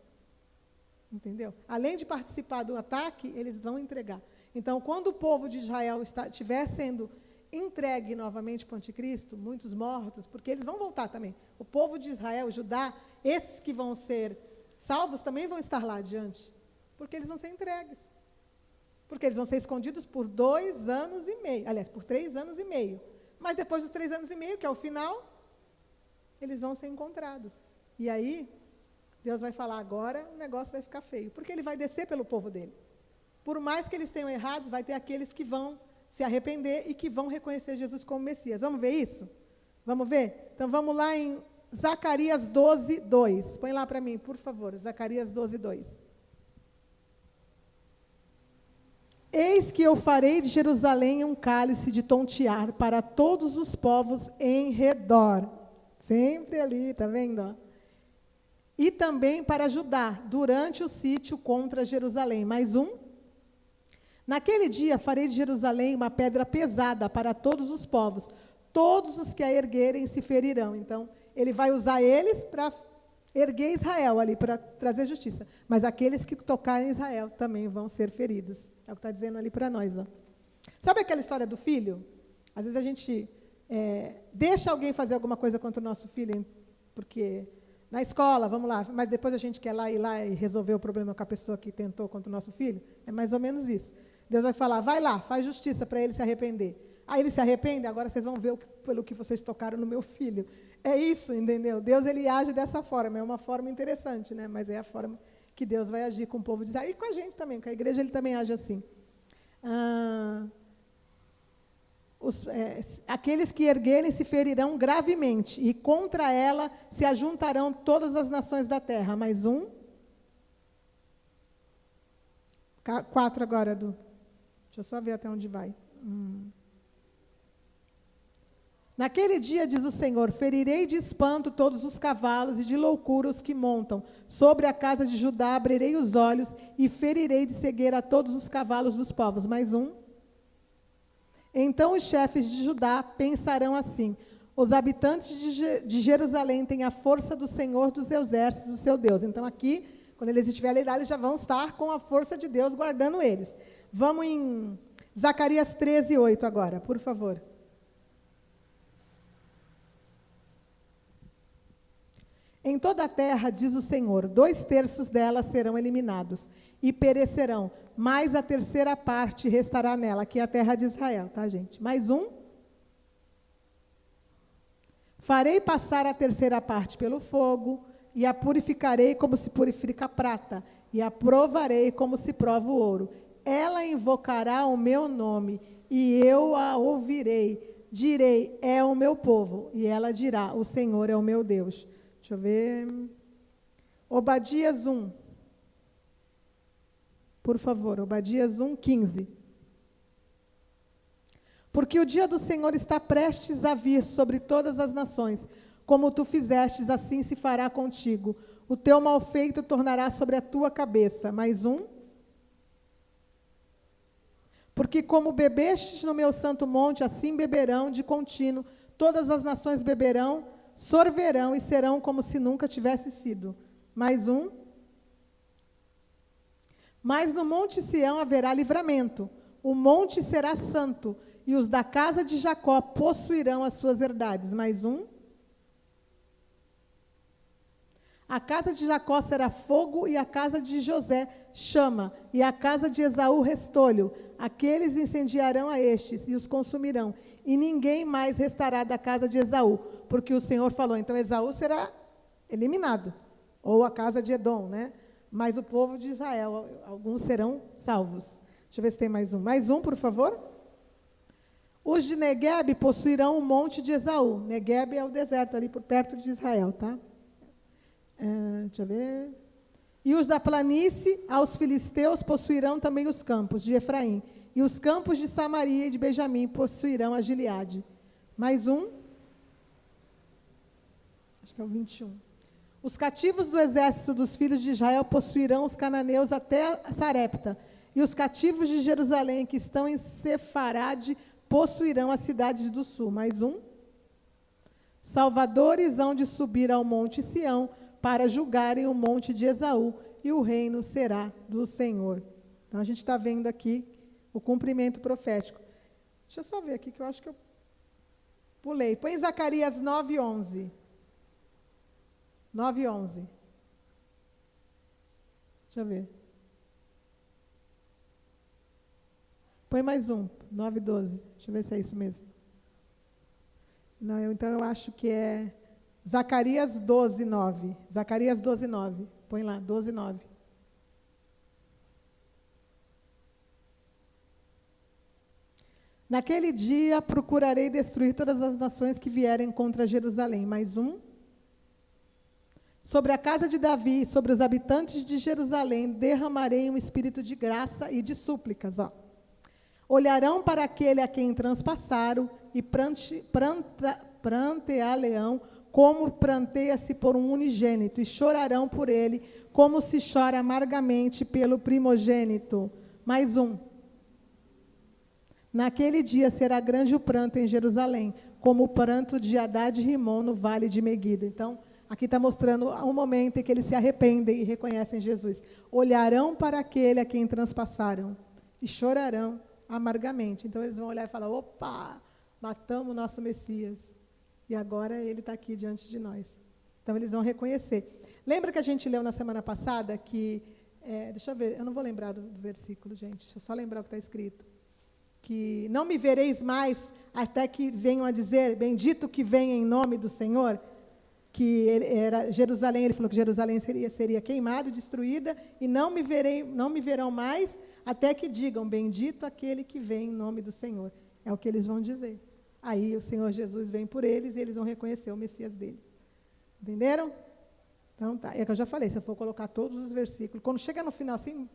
S1: Entendeu? Além de participar do ataque, eles vão entregar. Então, quando o povo de Israel estiver sendo entregue novamente para o anticristo, muitos mortos, porque eles vão voltar também. O povo de Israel, Judá, esses que vão ser salvos também vão estar lá adiante, porque eles vão ser entregues. Porque eles vão ser escondidos por 2 anos e meio, aliás, por 3 anos e meio. Mas depois dos 3 anos e meio, que é o final, eles vão ser encontrados. E aí, Deus vai falar, agora o negócio vai ficar feio, porque ele vai descer pelo povo dele. Por mais que eles tenham errados, vai ter aqueles que vão se arrepender e que vão reconhecer Jesus como Messias. Vamos ver isso? Vamos ver? Então, vamos lá em Zacarias 12, 2. Põe lá para mim, por favor, Zacarias 12, 2. Eis que eu farei de Jerusalém um cálice de tontear para todos os povos em redor. Sempre ali, está vendo? E também para Judá, durante o sítio contra Jerusalém. Mais um. Naquele dia farei de Jerusalém uma pedra pesada para todos os povos. Todos os que a erguerem se ferirão. Então, ele vai usar eles para erguer Israel ali, para trazer justiça. Mas aqueles que tocarem Israel também vão ser feridos. É o que está dizendo ali para nós. Ó. Sabe aquela história do filho? Às vezes a gente deixa alguém fazer alguma coisa contra o nosso filho, porque na escola, vamos lá, mas depois a gente quer ir lá e resolver o problema com a pessoa que tentou contra o nosso filho. É mais ou menos isso. Deus vai falar, vai lá, faz justiça para ele se arrepender. Aí ele se arrepende, agora vocês vão ver pelo que vocês tocaram no meu filho. É isso, entendeu? Deus, ele age dessa forma, é uma forma interessante, né? Mas é a forma que Deus vai agir com o povo de Israel. E com a gente também, com a igreja ele também age assim. Aqueles que erguerem se ferirão gravemente, e contra ela se ajuntarão todas as nações da terra. Mais um. 4 agora, Edu. Deixa eu só ver até onde vai. Naquele dia, diz o Senhor, ferirei de espanto todos os cavalos e de loucura os que montam. Sobre a casa de Judá abrirei os olhos e ferirei de cegueira a todos os cavalos dos povos. Mais um. Então os chefes de Judá pensarão assim, os habitantes de Jerusalém têm a força do Senhor dos exércitos, do seu Deus. Então aqui, quando eles estiverem lá, eles já vão estar com a força de Deus guardando eles. Vamos em Zacarias 13, 8 agora, por favor. Em toda a terra, diz o Senhor, 2/3 dela serão eliminados e perecerão, mas a 3ª parte restará nela, que é a terra de Israel, tá, gente? Mais um. Farei passar a 3ª parte pelo fogo, e a purificarei como se purifica a prata, e a provarei como se prova o ouro. Ela invocará o meu nome, e eu a ouvirei. direi, é o meu povo, e ela dirá, o Senhor é o meu Deus. Deixa eu ver. Obadias 1. Por favor, Obadias 1, 15. Porque o dia do Senhor está prestes a vir sobre todas as nações. Como tu fizestes, assim se fará contigo. O teu malfeito tornará sobre a tua cabeça. Mais um. Porque como bebestes no meu santo monte, assim beberão de contínuo. Todas as nações beberão, sorverão e serão como se nunca tivesse sido. Mais um. Mas no monte Sião haverá livramento. O monte será santo, e os da casa de Jacó possuirão as suas herdades. Mais um. A casa de Jacó será fogo, e a casa de José chama, e a casa de Esaú restolho. Aqueles incendiarão a estes, e os consumirão, e ninguém mais restará da casa de Esaú, porque o Senhor falou. Então Esaú será eliminado, ou a casa de Edom, né? Mas o povo de Israel, alguns serão salvos. Deixa eu ver se tem mais um. Mais um, por favor. Os de Neguebe possuirão o monte de Esaú. Neguebe é o deserto ali por perto de Israel, tá? Deixa eu ver. E os da planície, aos filisteus, possuirão também os campos de Efraim. E os campos de Samaria e de Benjamim possuirão a Gileade. Mais um. Acho que é o 21. Os cativos do exército dos filhos de Israel possuirão os cananeus até Sarepta. E os cativos de Jerusalém, que estão em Sefarade, possuirão as cidades do sul. Mais um. Salvadores hão de subir ao monte Sião, para julgarem o monte de Esaú, e o reino será do Senhor. Então, a gente está vendo aqui o cumprimento profético. Deixa eu só ver aqui, que eu acho que eu pulei. Põe Zacarias 9, 11. 9, 11. Deixa eu ver. Põe mais um, 9, 12. Deixa eu ver se é isso mesmo. Não, então eu acho que é Zacarias 12, 9. Zacarias 12, 9. Põe lá, 12, 9. Naquele dia procurarei destruir todas as nações que vierem contra Jerusalém. Mais um. Sobre a casa de Davi, sobre os habitantes de Jerusalém, derramarei um espírito de graça e de súplicas. Ó. Olharão para aquele a quem transpassaram e prantear-leão, como pranteia-se por um unigênito, e chorarão por ele, como se chora amargamente pelo primogênito. Mais um. Naquele dia será grande o pranto em Jerusalém, como o pranto de Hadad e Rimon no vale de Meguido. Então, aqui está mostrando um momento em que eles se arrependem e reconhecem Jesus. Olharão para aquele a quem transpassaram e chorarão amargamente. Então, eles vão olhar e falar, opa, matamos o nosso Messias. E agora ele está aqui diante de nós. Então, eles vão reconhecer. Lembra que a gente leu na semana passada que... deixa eu ver, eu não vou lembrar do versículo, gente. Deixa eu só lembrar o que está escrito. Que não me vereis mais até que venham a dizer, bendito que venha em nome do Senhor. Que era Jerusalém, ele falou que Jerusalém seria queimada, destruída, e não me verão mais até que digam, bendito aquele que vem em nome do Senhor. É o que eles vão dizer. Aí o Senhor Jesus vem por eles e eles vão reconhecer o Messias deles. Entenderam? Então tá. É que eu já falei, se eu for colocar todos os versículos, quando chega no final assim,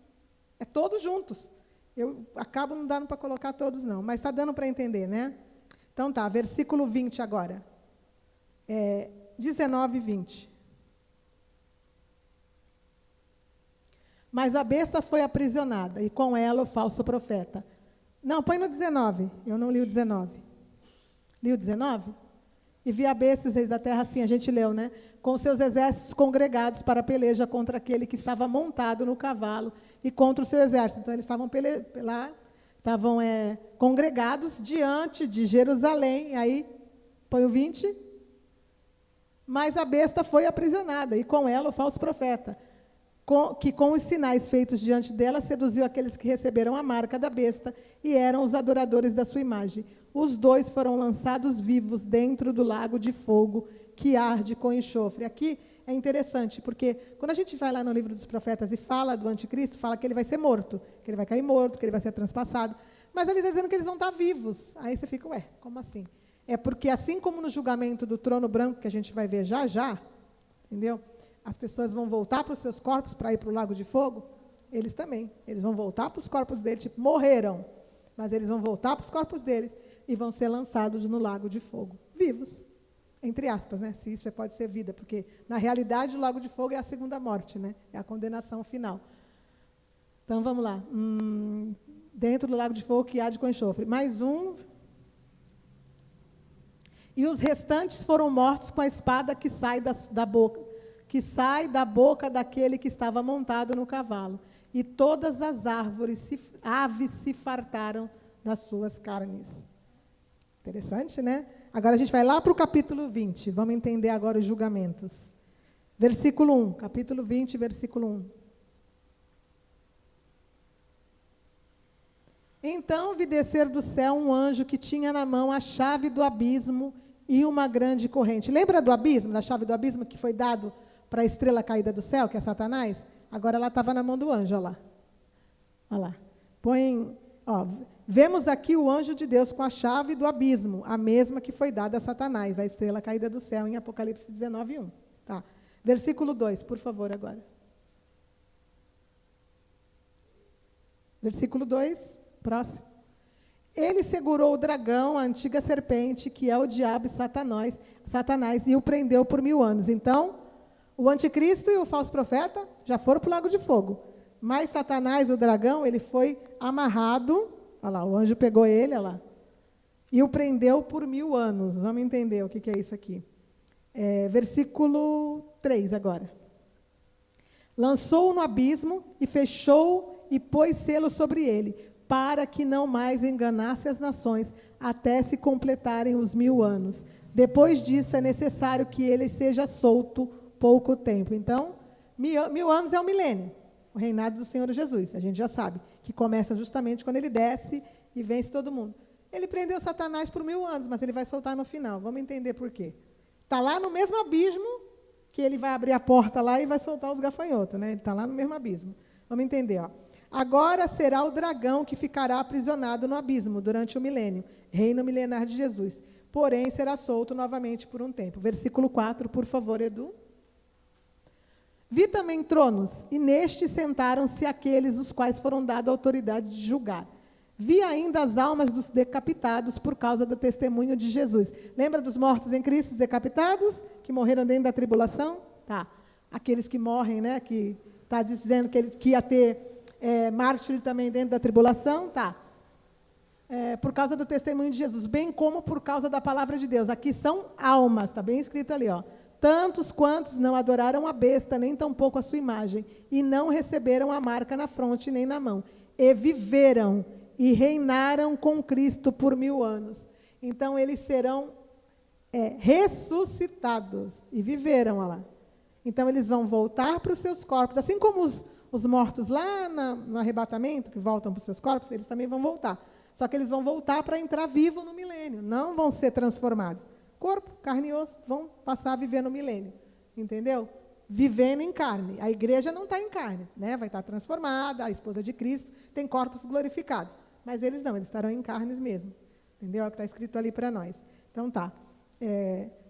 S1: é todos juntos. Eu acabo não dando para colocar todos não, mas está dando para entender, né? Então tá, versículo 20 agora. 19 e 20. Mas a besta foi aprisionada, e com ela o falso profeta. Não, põe no 19. Eu não li o 19. Li o 19? E vi a besta, os reis da terra, assim, a gente leu, né? Com seus exércitos congregados para a peleja contra aquele que estava montado no cavalo e contra o seu exército. Então, eles estavam lá, estavam congregados diante de Jerusalém. Aí, põe o 20. Mas a besta foi aprisionada, e com ela o falso profeta, que com os sinais feitos diante dela seduziu aqueles que receberam a marca da besta e eram os adoradores da sua imagem. Os dois foram lançados vivos dentro do lago de fogo que arde com enxofre. Aqui é interessante, porque quando a gente vai lá no livro dos profetas e fala do anticristo, fala que ele vai ser morto, que ele vai cair morto, que ele vai ser transpassado, mas ele está dizendo que eles vão estar vivos. Aí você fica, como assim? É porque, assim como no julgamento do trono branco, que a gente vai ver já já, entendeu? As pessoas vão voltar para os seus corpos para ir para o lago de fogo, eles também. Eles vão voltar para os corpos deles, tipo, morreram, mas eles vão voltar para os corpos deles e vão ser lançados no lago de fogo, vivos. Entre aspas, né? Se isso pode ser vida, porque, na realidade, o lago de fogo é a segunda morte, né? É a condenação final. Então, vamos lá. Dentro do lago de fogo que há de com enxofre. Mais um. E os restantes foram mortos com a espada que sai da boca daquele que estava montado no cavalo. E todas as aves se fartaram das suas carnes. Interessante, né? Agora a gente vai lá para o capítulo 20. Vamos entender agora os julgamentos. Versículo 1. Capítulo 20, versículo 1. Então vi descer do céu um anjo que tinha na mão a chave do abismo e uma grande corrente. Lembra do abismo, da chave do abismo que foi dado para a estrela caída do céu, que é Satanás? Agora ela estava na mão do anjo, olha lá. Olha lá. Vemos aqui o anjo de Deus com a chave do abismo, a mesma que foi dada a Satanás, a estrela caída do céu, em Apocalipse 19, 1. Tá. Versículo 2, por favor, agora. Versículo 2, próximo. Ele segurou o dragão, a antiga serpente, que é o diabo e Satanás, e o prendeu por 1000 anos. Então, o anticristo e o falso profeta já foram para o lago de fogo. Mas Satanás, o dragão, ele foi amarrado. Olha lá, o anjo pegou ele, olha lá, e o prendeu por 1000 anos. Vamos entender o que é isso aqui. Versículo 3 agora. Lançou-o no abismo e fechou e pôs selo sobre ele, para que não mais enganasse as nações, até se completarem os 1000 anos. Depois disso, é necessário que ele seja solto pouco tempo. Então, 1000 anos é o milênio, o reinado do Senhor Jesus, a gente já sabe, que começa justamente quando ele desce e vence todo mundo. Ele prendeu Satanás por 1000 anos, mas ele vai soltar no final. Vamos entender por quê. Está lá no mesmo abismo, que ele vai abrir a porta lá e vai soltar os gafanhotos, né? Ele está lá no mesmo abismo. Vamos entender, ó. Agora será o dragão que ficará aprisionado no abismo durante o milênio, reino milenar de Jesus. Porém, será solto novamente por um tempo. Versículo 4, por favor, Edu. Vi também tronos, e nestes sentaram-se aqueles os quais foram dada a autoridade de julgar. Vi ainda as almas dos decapitados por causa do testemunho de Jesus. Lembra dos mortos em Cristo, decapitados, que morreram dentro da tribulação? Tá. Aqueles que morrem, né, que está dizendo que ia ter mártir também dentro da tribulação, tá. Por causa do testemunho de Jesus, bem como por causa da palavra de Deus. Aqui são almas, está bem escrito ali, ó. Tantos quantos não adoraram a besta, nem tampouco a sua imagem, e não receberam a marca na fronte nem na mão, e viveram e reinaram com Cristo por 1000 anos. Então, eles serão ressuscitados, e viveram, olha lá. Então, eles vão voltar para os seus corpos, assim como os mortos lá no arrebatamento, que voltam para os seus corpos, eles também vão voltar. Só que eles vão voltar para entrar vivo no milênio, não vão ser transformados. Corpo, carne e osso, vão passar a viver no milênio. Entendeu? Vivendo em carne. A igreja não está em carne, né? Vai estar transformada, a esposa de Cristo tem corpos glorificados. Mas eles não, eles estarão em carnes mesmo. Entendeu? É o que está escrito ali para nós. Então tá.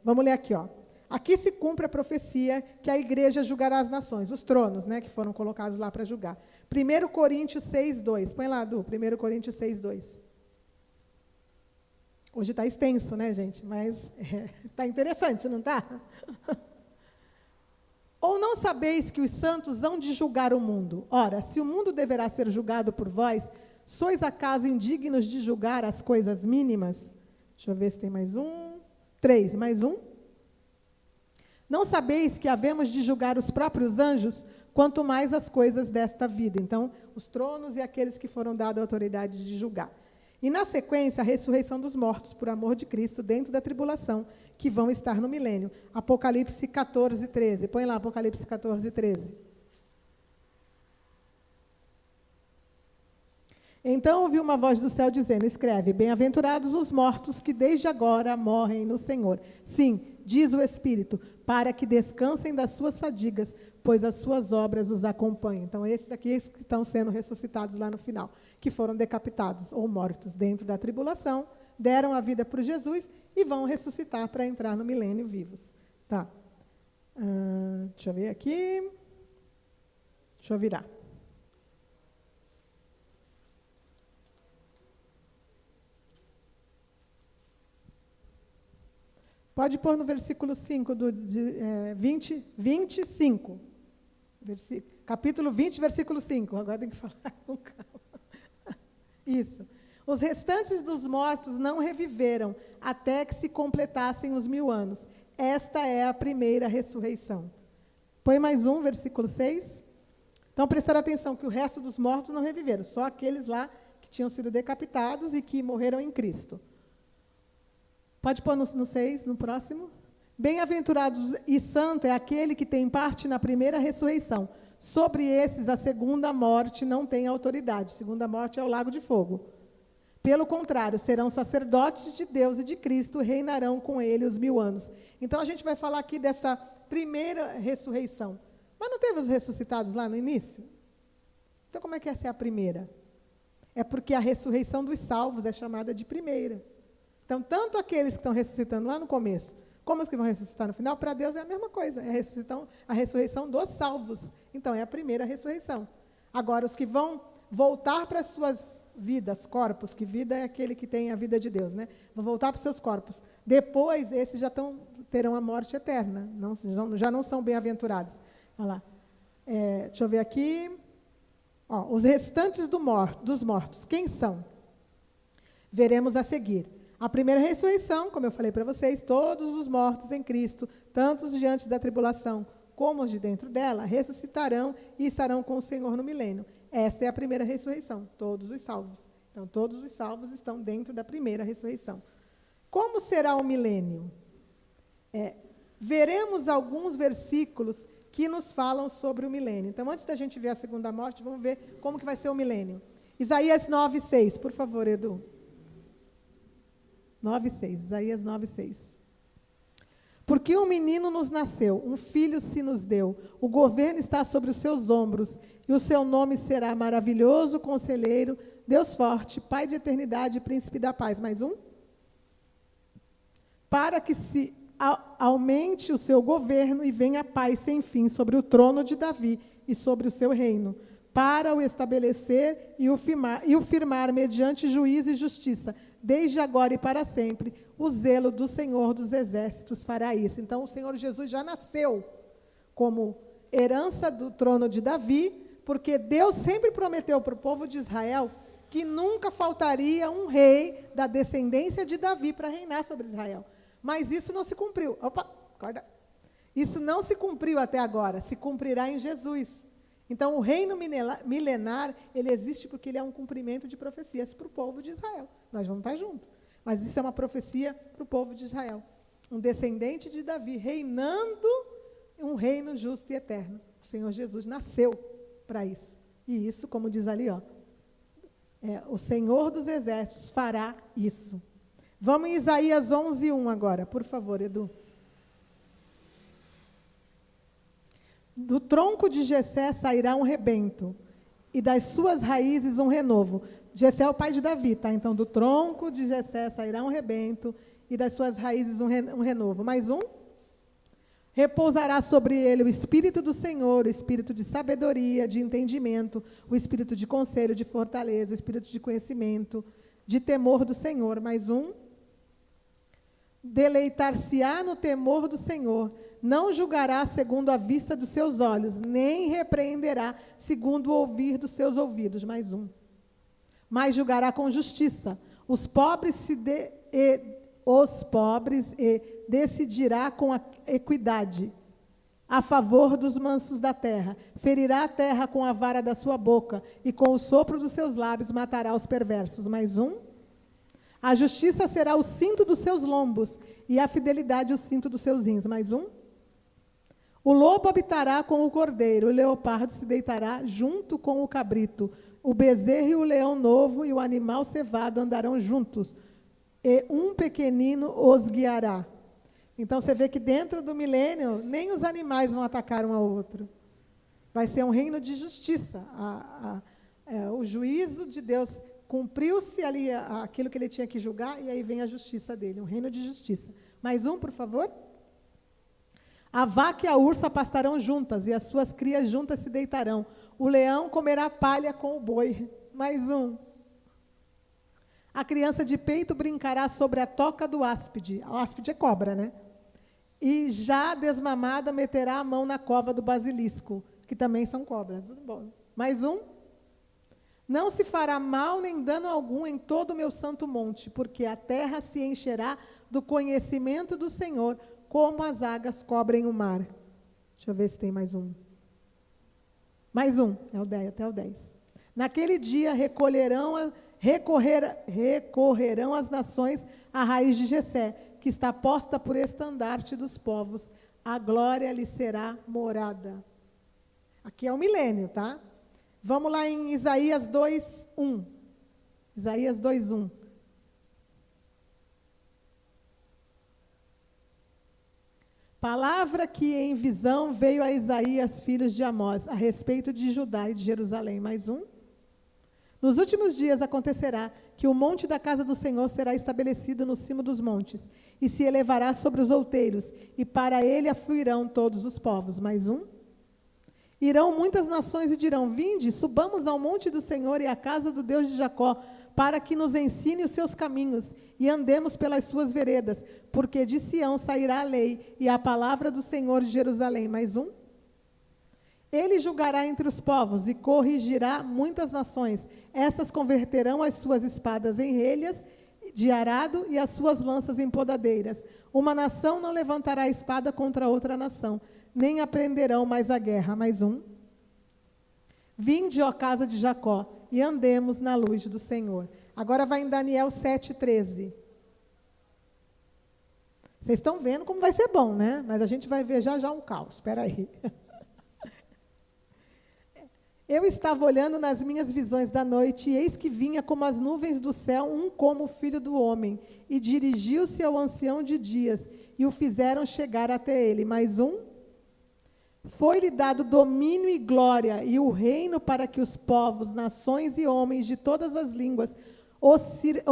S1: Vamos ler aqui, ó. Aqui se cumpre a profecia que a igreja julgará as nações, os tronos, né, que foram colocados lá para julgar. 1 Coríntios 6:2. Põe lá, Du, 1 Coríntios 6:2. Hoje está extenso, né, gente? Mas está interessante, não está? Ou não sabeis que os santos hão de julgar o mundo? Ora, se o mundo deverá ser julgado por vós, sois acaso indignos de julgar as coisas mínimas? Deixa eu ver se tem mais um. 3, mais um. Não sabeis que havemos de julgar os próprios anjos, quanto mais as coisas desta vida. Então, os tronos e aqueles que foram dados a autoridade de julgar. E, na sequência, a ressurreição dos mortos, por amor de Cristo, dentro da tribulação, que vão estar no milênio. Apocalipse 14:13. Põe lá, Apocalipse 14:13. Então ouvi uma voz do céu dizendo, escreve, bem-aventurados os mortos que desde agora morrem no Senhor. Sim, diz o Espírito, para que descansem das suas fadigas, pois as suas obras os acompanham. Então, esses aqui que estão sendo ressuscitados lá no final, que foram decapitados ou mortos dentro da tribulação, deram a vida por Jesus e vão ressuscitar para entrar no milênio vivos. Tá. Deixa eu ver aqui. Deixa eu virar. Pode pôr no versículo 5, 25. Capítulo 20, versículo 5. Agora tem que falar com calma. Isso. Os restantes dos mortos não reviveram até que se completassem os 1000 anos. Esta é a primeira ressurreição. Põe mais um, versículo 6. Então, prestaram atenção que o resto dos mortos não reviveram, só aqueles lá que tinham sido decapitados e que morreram em Cristo. Pode pôr no 6, no próximo. Bem-aventurados e santo é aquele que tem parte na primeira ressurreição. Sobre esses, a segunda morte não tem autoridade. A segunda morte é o lago de fogo. Pelo contrário, serão sacerdotes de Deus e de Cristo, reinarão com ele os 1000 anos. Então, a gente vai falar aqui dessa primeira ressurreição. Mas não teve os ressuscitados lá no início? Então, como é que essa é a primeira? É porque a ressurreição dos salvos é chamada de primeira. Então, tanto aqueles que estão ressuscitando lá no começo, como os que vão ressuscitar no final, para Deus é a mesma coisa. É a ressurreição dos salvos. Então, é a primeira ressurreição. Agora, os que vão voltar para as suas vidas, corpos, que vida é aquele que tem a vida de Deus, né? Vão voltar para os seus corpos. Depois, esses já terão a morte eterna. Já não são bem-aventurados. Olha lá. Deixa eu ver aqui. Os restantes dos mortos, quem são? Veremos a seguir. A primeira ressurreição, como eu falei para vocês, todos os mortos em Cristo, tanto os diante da tribulação como os de dentro dela, ressuscitarão e estarão com o Senhor no milênio. Essa é a primeira ressurreição, todos os salvos. Então, todos os salvos estão dentro da primeira ressurreição. Como será o milênio? Veremos alguns versículos que nos falam sobre o milênio. Então, antes da gente ver a segunda morte, vamos ver como que vai ser o milênio. Isaías 9:6, por favor, Edu. 9:6, Isaías 9:6. Porque um menino nos nasceu, um filho se nos deu, o governo está sobre os seus ombros, e o seu nome será maravilhoso, conselheiro, Deus forte, Pai de eternidade e príncipe da paz. Mais um? Para que se aumente o seu governo e venha a paz sem fim sobre o trono de Davi e sobre o seu reino, para o estabelecer e o firmar mediante juízo e justiça, desde agora e para sempre. O zelo do Senhor dos Exércitos fará isso. Então, o Senhor Jesus já nasceu como herança do trono de Davi, porque Deus sempre prometeu para o povo de Israel que nunca faltaria um rei da descendência de Davi para reinar sobre Israel. Mas isso não se cumpriu. Opa, acorda. Isso não se cumpriu até agora, se cumprirá em Jesus. Então, o reino milenar, ele existe porque ele é um cumprimento de profecias para o povo de Israel. Nós vamos estar juntos. Mas isso é uma profecia para o povo de Israel. Um descendente de Davi, reinando um reino justo e eterno. O Senhor Jesus nasceu para isso. E isso, como diz ali, o Senhor dos Exércitos fará isso. Vamos em Isaías 11:1 agora, por favor, Edu. Do tronco de Jessé sairá um rebento, e das suas raízes um renovo. Jessé é o pai de Davi, tá? Então, do tronco de Jessé sairá um rebento, e das suas raízes um renovo. Mais um. Repousará sobre ele o Espírito do Senhor, o Espírito de sabedoria, de entendimento, o Espírito de conselho, de fortaleza, o Espírito de conhecimento, de temor do Senhor. Mais um. Deleitar-se-á no temor do Senhor, não julgará segundo a vista dos seus olhos, nem repreenderá segundo o ouvir dos seus ouvidos. Mais um. Mas julgará com justiça os pobres e decidirá com a equidade a favor dos mansos da terra. Ferirá a terra com a vara da sua boca e com o sopro dos seus lábios matará os perversos. Mais um. A justiça será o cinto dos seus lombos e a fidelidade o cinto dos seus rins. Mais um. O lobo habitará com o cordeiro, o leopardo se deitará junto com o cabrito, o bezerro e o leão novo e o animal cevado andarão juntos, e um pequenino os guiará. Então, você vê que dentro do milênio, nem os animais vão atacar um ao outro. Vai ser um reino de justiça. O juízo de Deus cumpriu-se ali aquilo que ele tinha que julgar, e aí vem a justiça dele, um reino de justiça. Mais um, por favor. A vaca e a ursa pastarão juntas, e as suas crias juntas se deitarão. O leão comerá palha com o boi. Mais um. A criança de peito brincará sobre a toca do áspide. O áspide é cobra, né? E já desmamada meterá a mão na cova do basilisco, que também são cobras. Tudo bom. Mais um. Não se fará mal nem dano algum em todo o meu santo monte, porque a terra se encherá do conhecimento do Senhor, como as águas cobrem o mar. Deixa eu ver se tem mais um. Mais um, é o 10, até o 10. Naquele dia recorrerão as nações à raiz de Jessé, que está posta por estandarte dos povos. A glória lhe será morada. Aqui é o milênio, tá? Vamos lá em Isaías 2:1. Isaías 2:1. Palavra que em visão veio a Isaías, filhos de Amós, a respeito de Judá e de Jerusalém. Mais um. Nos últimos dias acontecerá que o monte da casa do Senhor será estabelecido no cimo dos montes, e se elevará sobre os outeiros, e para ele afluirão todos os povos. Mais um. Irão muitas nações e dirão: vinde, subamos ao monte do Senhor e à casa do Deus de Jacó, para que nos ensine os seus caminhos, e andemos pelas suas veredas, porque de Sião sairá a lei, e a palavra do Senhor de Jerusalém. Mais um. Ele julgará entre os povos, e corrigirá muitas nações. Estas converterão as suas espadas em relhas de arado, e as suas lanças em podadeiras. Uma nação não levantará a espada contra outra nação, nem aprenderão mais a guerra. Mais um. Vinde, ó casa de Jacó, e andemos na luz do Senhor. Agora vai em Daniel 7:13. Vocês estão vendo como vai ser bom, né? Mas a gente vai ver já um caos. Espera aí. Eu estava olhando nas minhas visões da noite, e eis que vinha como as nuvens do céu, um como o filho do homem, e dirigiu-se ao ancião de dias, e o fizeram chegar até ele. Mais um. Foi-lhe dado domínio e glória, e o reino para que os povos, nações e homens de todas as línguas o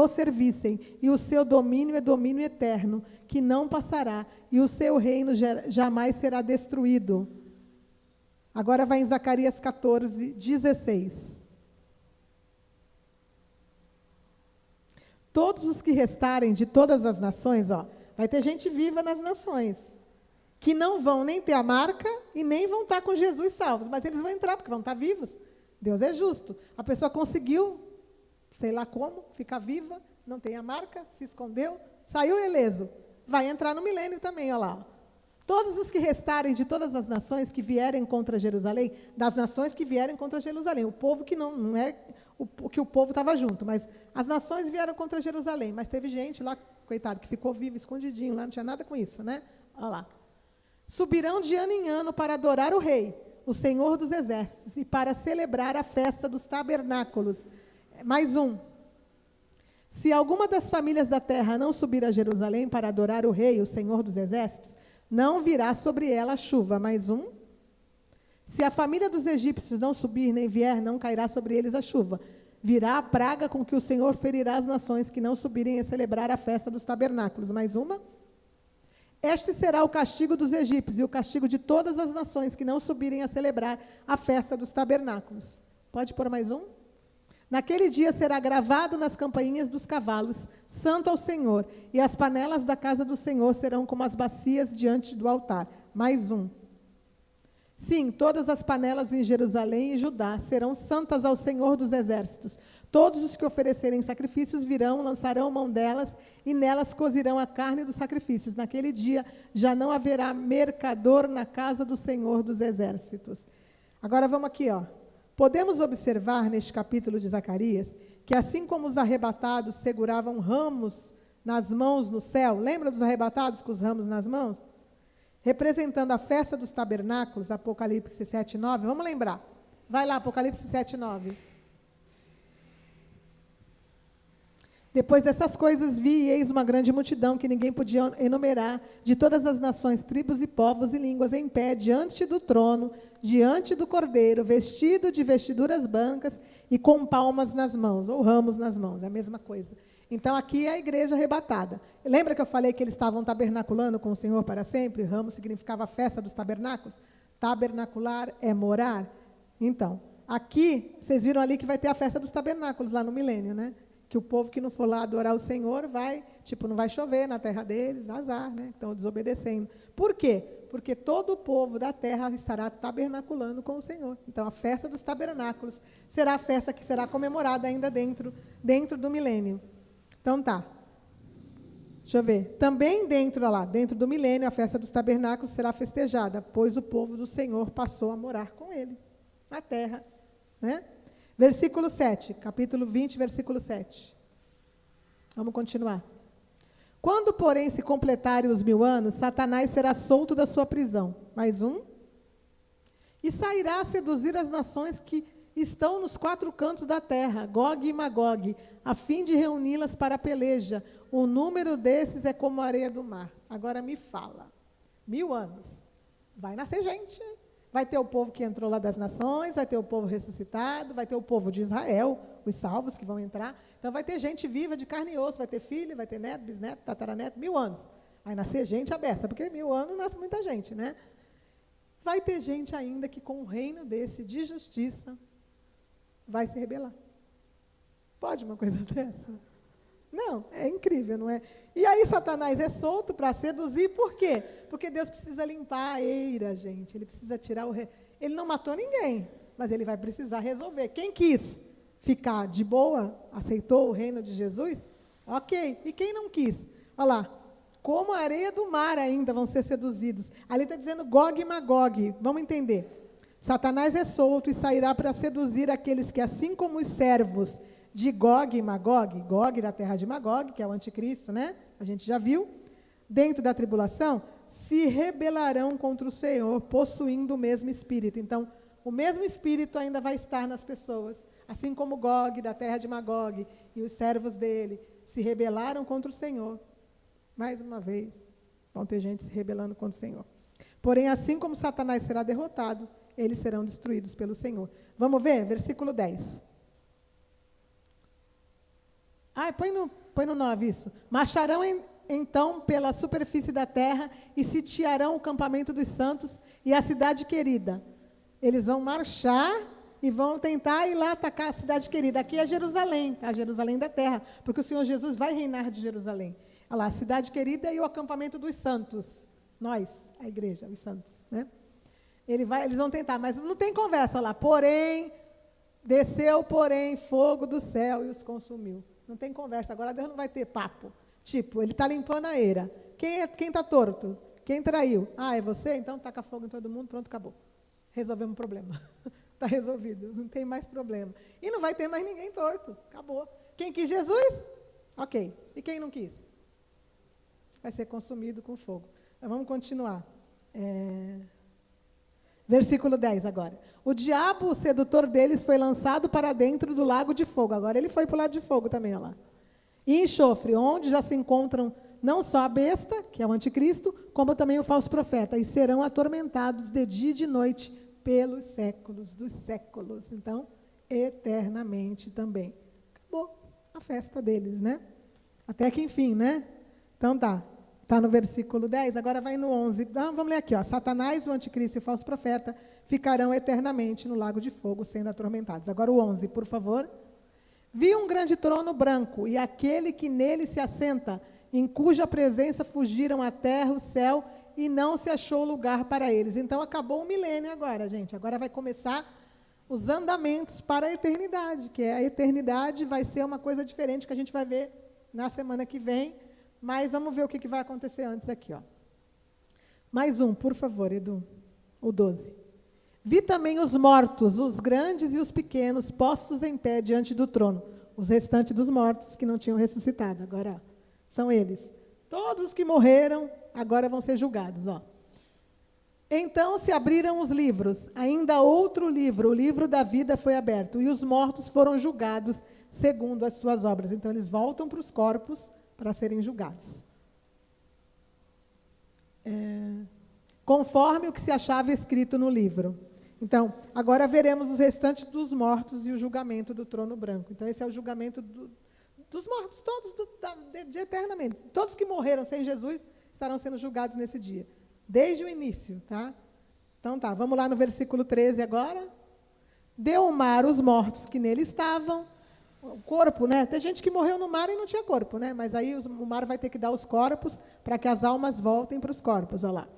S1: servissem, e o seu domínio é domínio eterno, que não passará, e o seu reino jamais será destruído. Agora vai em Zacarias 14:16. Todos os que restarem de todas as nações, vai ter gente viva nas nações, que não vão nem ter a marca e nem vão estar com Jesus salvos, mas eles vão entrar porque vão estar vivos. Deus é justo. A pessoa conseguiu, sei lá como, ficar viva, não tem a marca, se escondeu, saiu ileso. Vai entrar no milênio também, olha lá. Todos os que restarem de todas as nações que vierem contra Jerusalém, das nações que vierem contra Jerusalém, o povo que não é que o povo estava junto, mas as nações vieram contra Jerusalém, mas teve gente lá, coitado, que ficou vivo, escondidinho, lá não tinha nada com isso, né? Olha lá. Subirão de ano em ano para adorar o rei, o Senhor dos exércitos, e para celebrar a festa dos tabernáculos. Mais um. Se alguma das famílias da terra não subir a Jerusalém para adorar o rei, o Senhor dos exércitos, não virá sobre ela a chuva. Mais um. Se a família dos egípcios não subir, nem vier, não cairá sobre eles a chuva. Virá a praga com que o Senhor ferirá as nações que não subirem a celebrar a festa dos tabernáculos. Mais uma. Este será o castigo dos egípcios e o castigo de todas as nações que não subirem a celebrar a festa dos tabernáculos. Pode pôr mais um? Naquele dia será gravado nas campainhas dos cavalos, santo ao Senhor, e as panelas da casa do Senhor serão como as bacias diante do altar. Mais um. Sim, todas as panelas em Jerusalém e Judá serão santas ao Senhor dos exércitos. Todos os que oferecerem sacrifícios virão, lançarão mão delas, e nelas cozirão a carne dos sacrifícios. Naquele dia já não haverá mercador na casa do Senhor dos exércitos. Agora vamos aqui, Podemos observar neste capítulo de Zacarias que assim como os arrebatados seguravam ramos nas mãos no céu, lembra dos arrebatados com os ramos nas mãos? Representando a festa dos tabernáculos, Apocalipse 7:9. Vamos lembrar. Vai lá, Apocalipse 7:9. Depois dessas coisas vi, e eis uma grande multidão que ninguém podia enumerar, de todas as nações, tribos e povos e línguas, em pé, diante do trono, diante do Cordeiro, vestido de vestiduras brancas e com palmas nas mãos, ou ramos nas mãos, é a mesma coisa. Então, aqui é a igreja arrebatada. Lembra que eu falei que eles estavam tabernaculando com o Senhor para sempre? Ramos significava a festa dos tabernáculos. Tabernacular é morar. Então, aqui, vocês viram ali que vai ter a festa dos tabernáculos, lá no milênio, né? Que o povo que não for lá adorar o Senhor vai, não vai chover na terra deles, azar, né? Estão desobedecendo. Por quê? Porque todo o povo da terra estará tabernaculando com o Senhor. Então, a festa dos tabernáculos será a festa que será comemorada ainda dentro do milênio. Então, tá. Deixa eu ver. Também dentro do milênio, a festa dos tabernáculos será festejada, pois o povo do Senhor passou a morar com ele, na terra, né? Versículo 7, capítulo 20, versículo 7. Vamos continuar. Quando, porém, se completarem os 1000 anos, Satanás será solto da sua prisão. Mais um. E sairá a seduzir as nações que estão nos 4 cantos da terra, Gog e Magog, a fim de reuni-las para a peleja. O número desses é como a areia do mar. Agora me fala. 1000 anos. Vai nascer gente. Vai ter o povo que entrou lá das nações, vai ter o povo ressuscitado, vai ter o povo de Israel, os salvos que vão entrar. Então, vai ter gente viva de carne e osso, vai ter filho, vai ter neto, bisneto, tataraneto, 1000 anos. Vai nascer gente aberta, porque 1000 anos nasce muita gente, né? Vai ter gente ainda que, com um reino desse de justiça, vai se rebelar. Pode uma coisa dessa? Não, é incrível, não é? E aí Satanás é solto para seduzir, por quê? Porque Deus precisa limpar a eira, gente. Ele precisa tirar Ele não matou ninguém, mas ele vai precisar resolver. Quem quis ficar de boa, aceitou o reino de Jesus, ok. E quem não quis? Olha lá, como a areia do mar ainda vão ser seduzidos. Ali está dizendo Gog e Magog, vamos entender. Satanás é solto e sairá para seduzir aqueles que, assim como os servos de Gog e Magog, Gog da terra de Magog, que é o anticristo, né? A gente já viu, dentro da tribulação, se rebelarão contra o Senhor, possuindo o mesmo espírito. Então, o mesmo espírito ainda vai estar nas pessoas, assim como Gog da terra de Magog e os servos dele se rebelaram contra o Senhor. Mais uma vez, vão ter gente se rebelando contra o Senhor. Porém, assim como Satanás será derrotado, eles serão destruídos pelo Senhor. Vamos ver? Versículo 10. Põe no 9 isso. Marcharão então pela superfície da terra e sitiarão o campamento dos santos e a cidade querida. Eles vão marchar e vão tentar ir lá atacar a cidade querida. Aqui é Jerusalém, a Jerusalém da terra, porque o Senhor Jesus vai reinar de Jerusalém. Olha lá, a cidade querida e o acampamento dos santos. Nós, a igreja, os santos, né? Eles vão tentar, mas não tem conversa lá. Desceu, fogo do céu e os consumiu. Não tem conversa. Agora Deus não vai ter papo. Ele está limpando a eira. Quem está torto? Quem traiu? É você? Então taca fogo em todo mundo, pronto, acabou. Resolvemos o problema. Está resolvido, não tem mais problema. E não vai ter mais ninguém torto. Acabou. Quem quis Jesus? Ok. E quem não quis? Vai ser consumido com fogo. Então, vamos continuar. Versículo 10 agora. O diabo, o sedutor deles, foi lançado para dentro do lago de fogo. Agora ele foi para o lado de fogo também, olha lá. E enxofre, onde já se encontram não só a besta, que é o anticristo, como também o falso profeta, e serão atormentados de dia e de noite pelos séculos dos séculos. Então, eternamente também. Acabou a festa deles, né? Até que enfim, né? Então tá. Está no versículo 10, agora vai no 11. Vamos ler aqui, ó. Satanás, o anticristo e o falso profeta ficarão eternamente no lago de fogo, sendo atormentados. Agora o 11, por favor. Vi um grande trono branco, e aquele que nele se assenta, em cuja presença fugiram a terra, o céu, e não se achou lugar para eles. Então, acabou o milênio agora, gente. Agora vai começar os andamentos para a eternidade, que a eternidade vai ser uma coisa diferente que a gente vai ver na semana que vem. Mas vamos ver o que vai acontecer antes aqui, ó. Mais um, por favor, Edu. O 12. Vi também os mortos, os grandes e os pequenos, postos em pé diante do trono. Os restantes dos mortos que não tinham ressuscitado. Agora, são eles. Todos os que morreram, agora vão ser julgados, ó. Então se abriram os livros. Ainda outro livro, o livro da vida, foi aberto. E os mortos foram julgados segundo as suas obras. Então, eles voltam para os corpos para serem julgados. Conforme o que se achava escrito no livro. Então, agora veremos os restantes dos mortos e o julgamento do trono branco. Então, esse é o julgamento dos mortos, todos de eternamente. Todos que morreram sem Jesus estarão sendo julgados nesse dia. Desde o início, tá? Então, tá, vamos lá no versículo 13 agora. Deu o mar os mortos que nele estavam. O corpo, né? Tem gente que morreu no mar e não tinha corpo, né? Mas aí o mar vai ter que dar os corpos para que as almas voltem para os corpos, olha lá.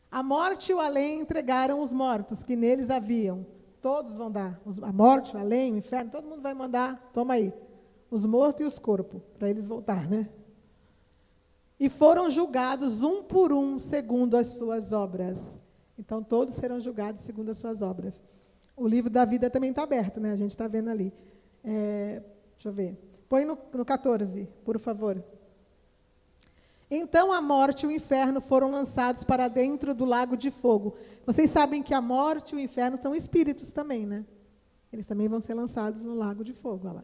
S1: A morte e o além entregaram os mortos que neles haviam. Todos vão dar. A morte, o além, o inferno, todo mundo vai mandar, toma aí, os mortos e os corpos, para eles voltar, né? E foram julgados um por um, segundo as suas obras. Então, todos serão julgados segundo as suas obras. O livro da vida também está aberto, né? A gente está vendo ali. Deixa eu ver. Põe no 14, por favor. Então a morte e o inferno foram lançados para dentro do lago de fogo. Vocês sabem que a morte e o inferno são espíritos também, né? Eles também vão ser lançados no lago de fogo, olha lá.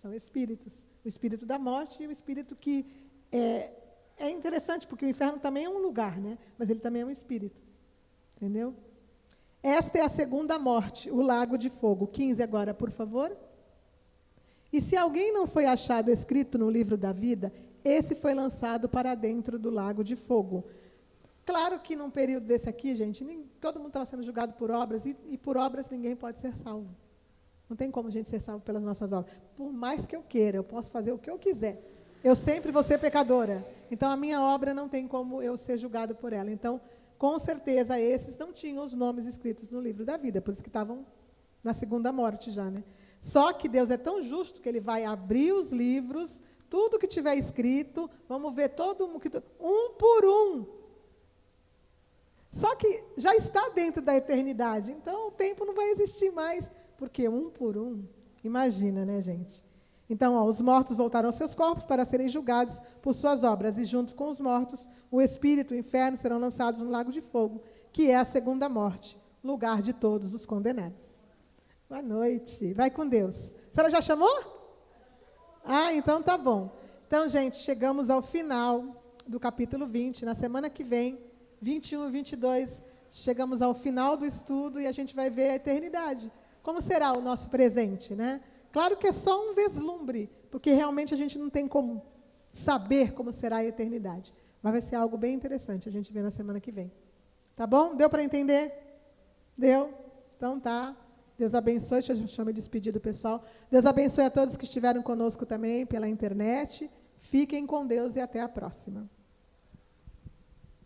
S1: São espíritos. O espírito da morte e o espírito que... É interessante, porque o inferno também é um lugar, né? Mas ele também é um espírito. Entendeu? Esta é a segunda morte, o lago de fogo. 15 agora, por favor. E se alguém não foi achado escrito no livro da vida, esse foi lançado para dentro do lago de fogo. Claro que num período desse aqui, gente, todo mundo estava sendo julgado por obras, e por obras ninguém pode ser salvo. Não tem como a gente ser salvo pelas nossas obras. Por mais que eu queira, eu posso fazer o que eu quiser. Eu sempre vou ser pecadora. Então, a minha obra não tem como eu ser julgado por ela. Então, com certeza, esses não tinham os nomes escritos no livro da vida, por isso que estavam na segunda morte já, né? Só que Deus é tão justo que Ele vai abrir os livros, tudo que tiver escrito, vamos ver todo mundo, um por um. Só que já está dentro da eternidade, então o tempo não vai existir mais, porque um por um, imagina, né, gente? Então, ó, os mortos voltaram aos seus corpos para serem julgados por suas obras, e junto com os mortos, o espírito e o inferno serão lançados no lago de fogo, que é a segunda morte, lugar de todos os condenados. Boa noite. Vai com Deus. A senhora já chamou? Ah, então tá bom. Então, gente, chegamos ao final do capítulo 20. Na semana que vem, 21 e 22, chegamos ao final do estudo e a gente vai ver a eternidade. Como será o nosso presente, né? Claro que é só um vislumbre, porque realmente a gente não tem como saber como será a eternidade. Mas vai ser algo bem interessante a gente ver na semana que vem. Tá bom? Deu para entender? Deu? Então tá. Deus abençoe. Deixa eu me despedir do pessoal. Deus abençoe a todos que estiveram conosco também pela internet. Fiquem com Deus e até a próxima.